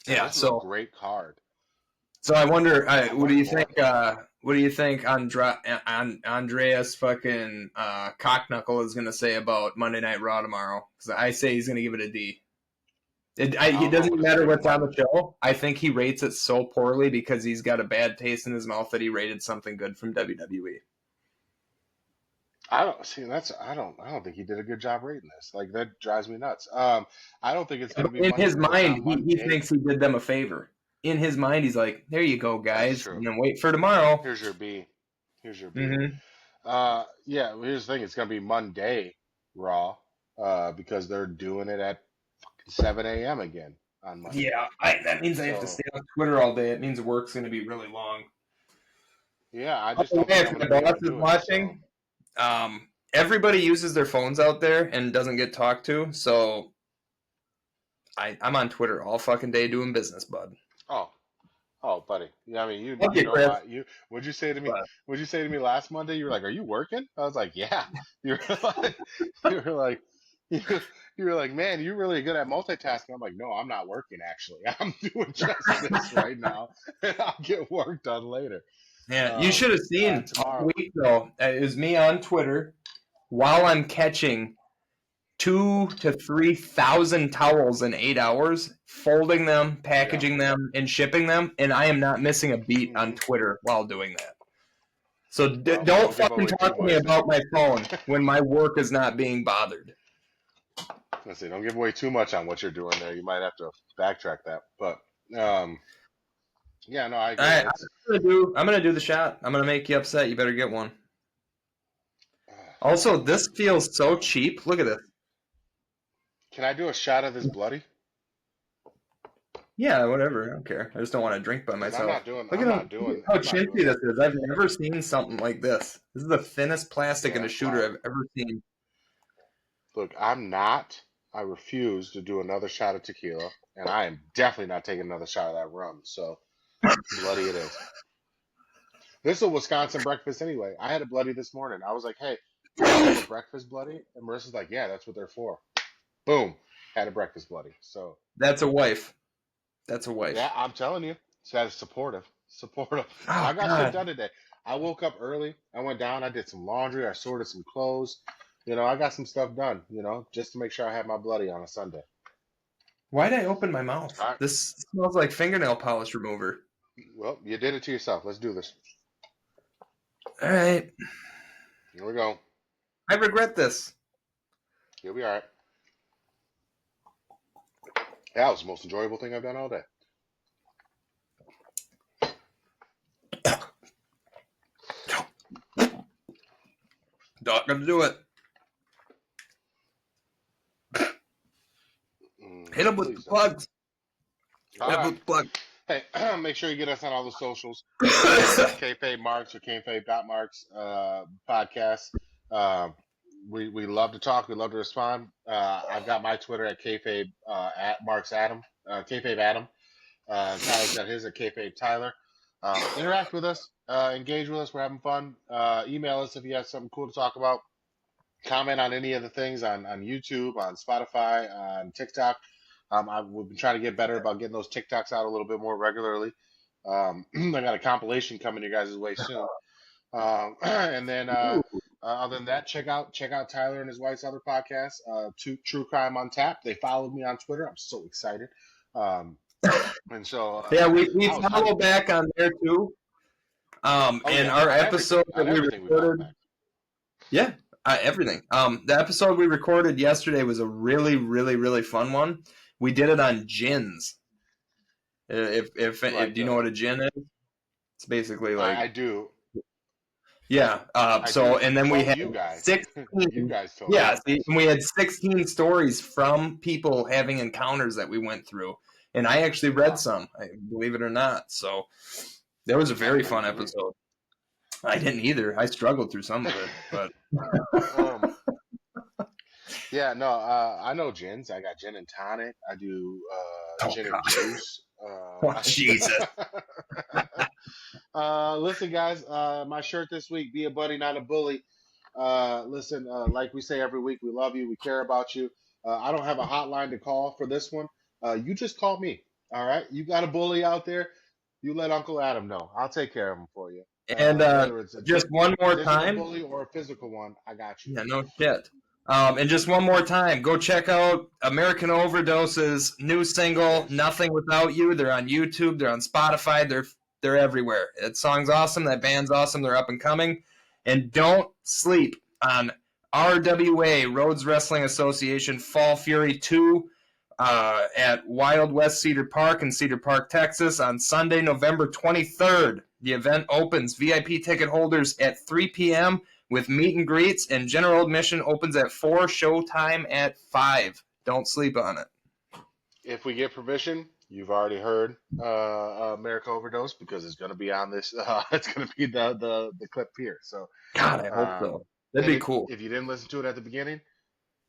Yeah, Yeah. this was a So great card. I wonder. I What do wanted you think? more. What do you think? Andreas fucking Cockknuckle is gonna say about Monday Night Raw tomorrow? Because I say he's gonna give it a D. I He don't know doesn't what is he matter giving what's Monday. on the show. I think he rates it so poorly because he's got a bad taste in his mouth that he rated something good from WWE. I don't see that's I don't think he did a good job rating this. Like that drives me nuts. I don't think it's going to be In Monday. his It's mind, not he Monday. thinks he did them a favor. In his mind, he's like, "There you go, That's guys," true. and then wait for tomorrow. Here's your B. Here's your B. Mm-hmm. Yeah. Here's the thing. It's going to be Monday Raw. Because they're doing it at 7 a.m. again on Monday. Yeah, that means I have to So stay on Twitter all day. It means work's going to be really long. yeah, I By just the don't way, think if I'm going to my be able boss to is do it. So watching, everybody uses their phones out there and doesn't get talked to. So I'm on Twitter all fucking day doing business, bud. oh, oh, buddy. Yeah, I mean, Love you you, know Chris. my you. What'd you say to me? But What'd you say to me last Monday? You were like, "Are you working?" I was like, "Yeah." You were like, you were like, you, you were like, "Man, you're really good at multitasking." I'm like, "No, I'm not working. Actually, I'm doing just this right now, and I'll get work done later." yeah, you should have seen all Tomorrow. week though. It was me on Twitter while I'm catching 2 to 3 thousand towels in 8 hours, folding them, Yeah. packaging them, and shipping them, and I am not missing a beat on Hmm. Twitter while doing that. So Well, don't don't give fucking away too talk to me much then. about my phone when my work is not being bothered. Let's see. Don't give away too much on what you're doing there. You might have to backtrack that. But um, yeah, no, I All agree. right, It's I'm gonna do the shot. I'm gonna make you upset. You better get one. Also, this feels so cheap. Look at this. Can I do a shot of this bloody? Yeah, whatever. I don't care. I just don't want to drink by Because myself. Look at how I'm not chintzy doing this that. is. I've never seen something like this. This is the thinnest plastic in Yeah, a shooter well, I've ever seen. look, I'm not. I refuse to do another shot of tequila, and I am definitely not taking another shot of that rum. So bloody it is. This is a Wisconsin breakfast anyway. I had a bloody this morning. I was like, "Hey, can I have a breakfast bloody?" And Marissa's like, "Yeah, that's what they're for." Boom, had a breakfast bloody. So That's a wife. That's a yeah, wife. I'm telling you, so that is supportive, supportive. So Oh I got shit God. done today. I woke up early. I went down. I did some laundry. I sorted some clothes. I got some stuff done. Just to make sure I had my bloody on a Sunday. Why'd I open my mouth? All right. This smells like fingernail polish remover. Well, you did it to yourself. Let's do this. All right. Here we go. I regret this. You'll be all right. That was the most enjoyable thing I've done all day. Not gonna do it. Hit him with the Please don't. plugs. All Hit him right. with the plug. Hey, make sure you get us on all the socials. Kayfabe Marks or Kayfabe.Marks podcast. Uh, we love to talk. We love to respond. I've got my Twitter at Kayfabe at Marks Adam. Kayfabe Adam. Tyler's got his at Kayfabe Tyler. Interact with us. Engage with us. We're having fun. Email us if you have something cool to talk about. Comment on any of the things on YouTube, on Spotify, on TikTok. We've been trying to get better about getting those TikToks out a little bit more regularly. I got a compilation coming your guys' way soon. And then other than that, check out Tyler and his wife's other podcast, True Crime on Tap. They followed me on Twitter. I'm so excited. And so Yeah, we I was hyped. follow back on there too. Oh And yeah, our on episode that we everything we follow recorded, back. yeah, everything. The episode we recorded yesterday was a really, really, really fun one. We did it on gins. If Like do you know what a gin is? It's basically like I do. yeah. I So do and then we from had you guys. You 16. guys told me. Yeah, see, and we had 16 stories from people having encounters that we went through, and I actually read Wow. some, believe it or not. So that was a I very didn't fun believe episode. I didn't either. I struggled through some of it, but it. Yeah, no, I know gins. I got gin and tonic. I do oh gin and god, juice. oh Jesus. Listen, guys, my shirt this week, be a buddy, not a bully. Listen, like we say every week, we love you. We care about you. I don't have a hotline to call for this one. You just call me. All right. You got a bully out there. You let Uncle Adam know. I'll take care of him for you. And Whether it's a just one more digital time. bully or a physical one, I got you. Yeah, no shit. And just one more time, go check out American Overdoses' new single, Yes. "Nothing Without You." They're on YouTube, they're on Spotify, they're everywhere. That song's awesome, that band's awesome, they're up and coming. And don't sleep on RWA, Rhodes Wrestling Association, Fall Fury 2 at Wild West Cedar Park in Cedar Park, Texas on Sunday, November 23rd. The event opens VIP ticket holders at 3 p.m. with meet and greets, and general admission opens at 4, showtime at 5. Don't sleep on it. If we get permission, you've already heard America Overdose because it's going to be on this. It's going to be the clip here. So, God, I hope so. That'd and be cool. if you didn't listen to it at the beginning,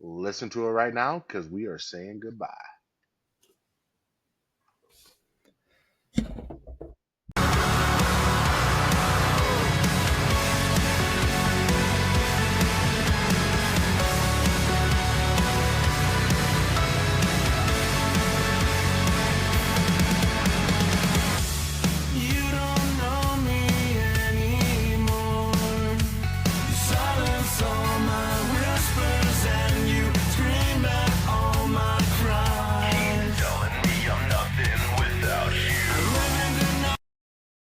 listen to it right now because we are saying goodbye.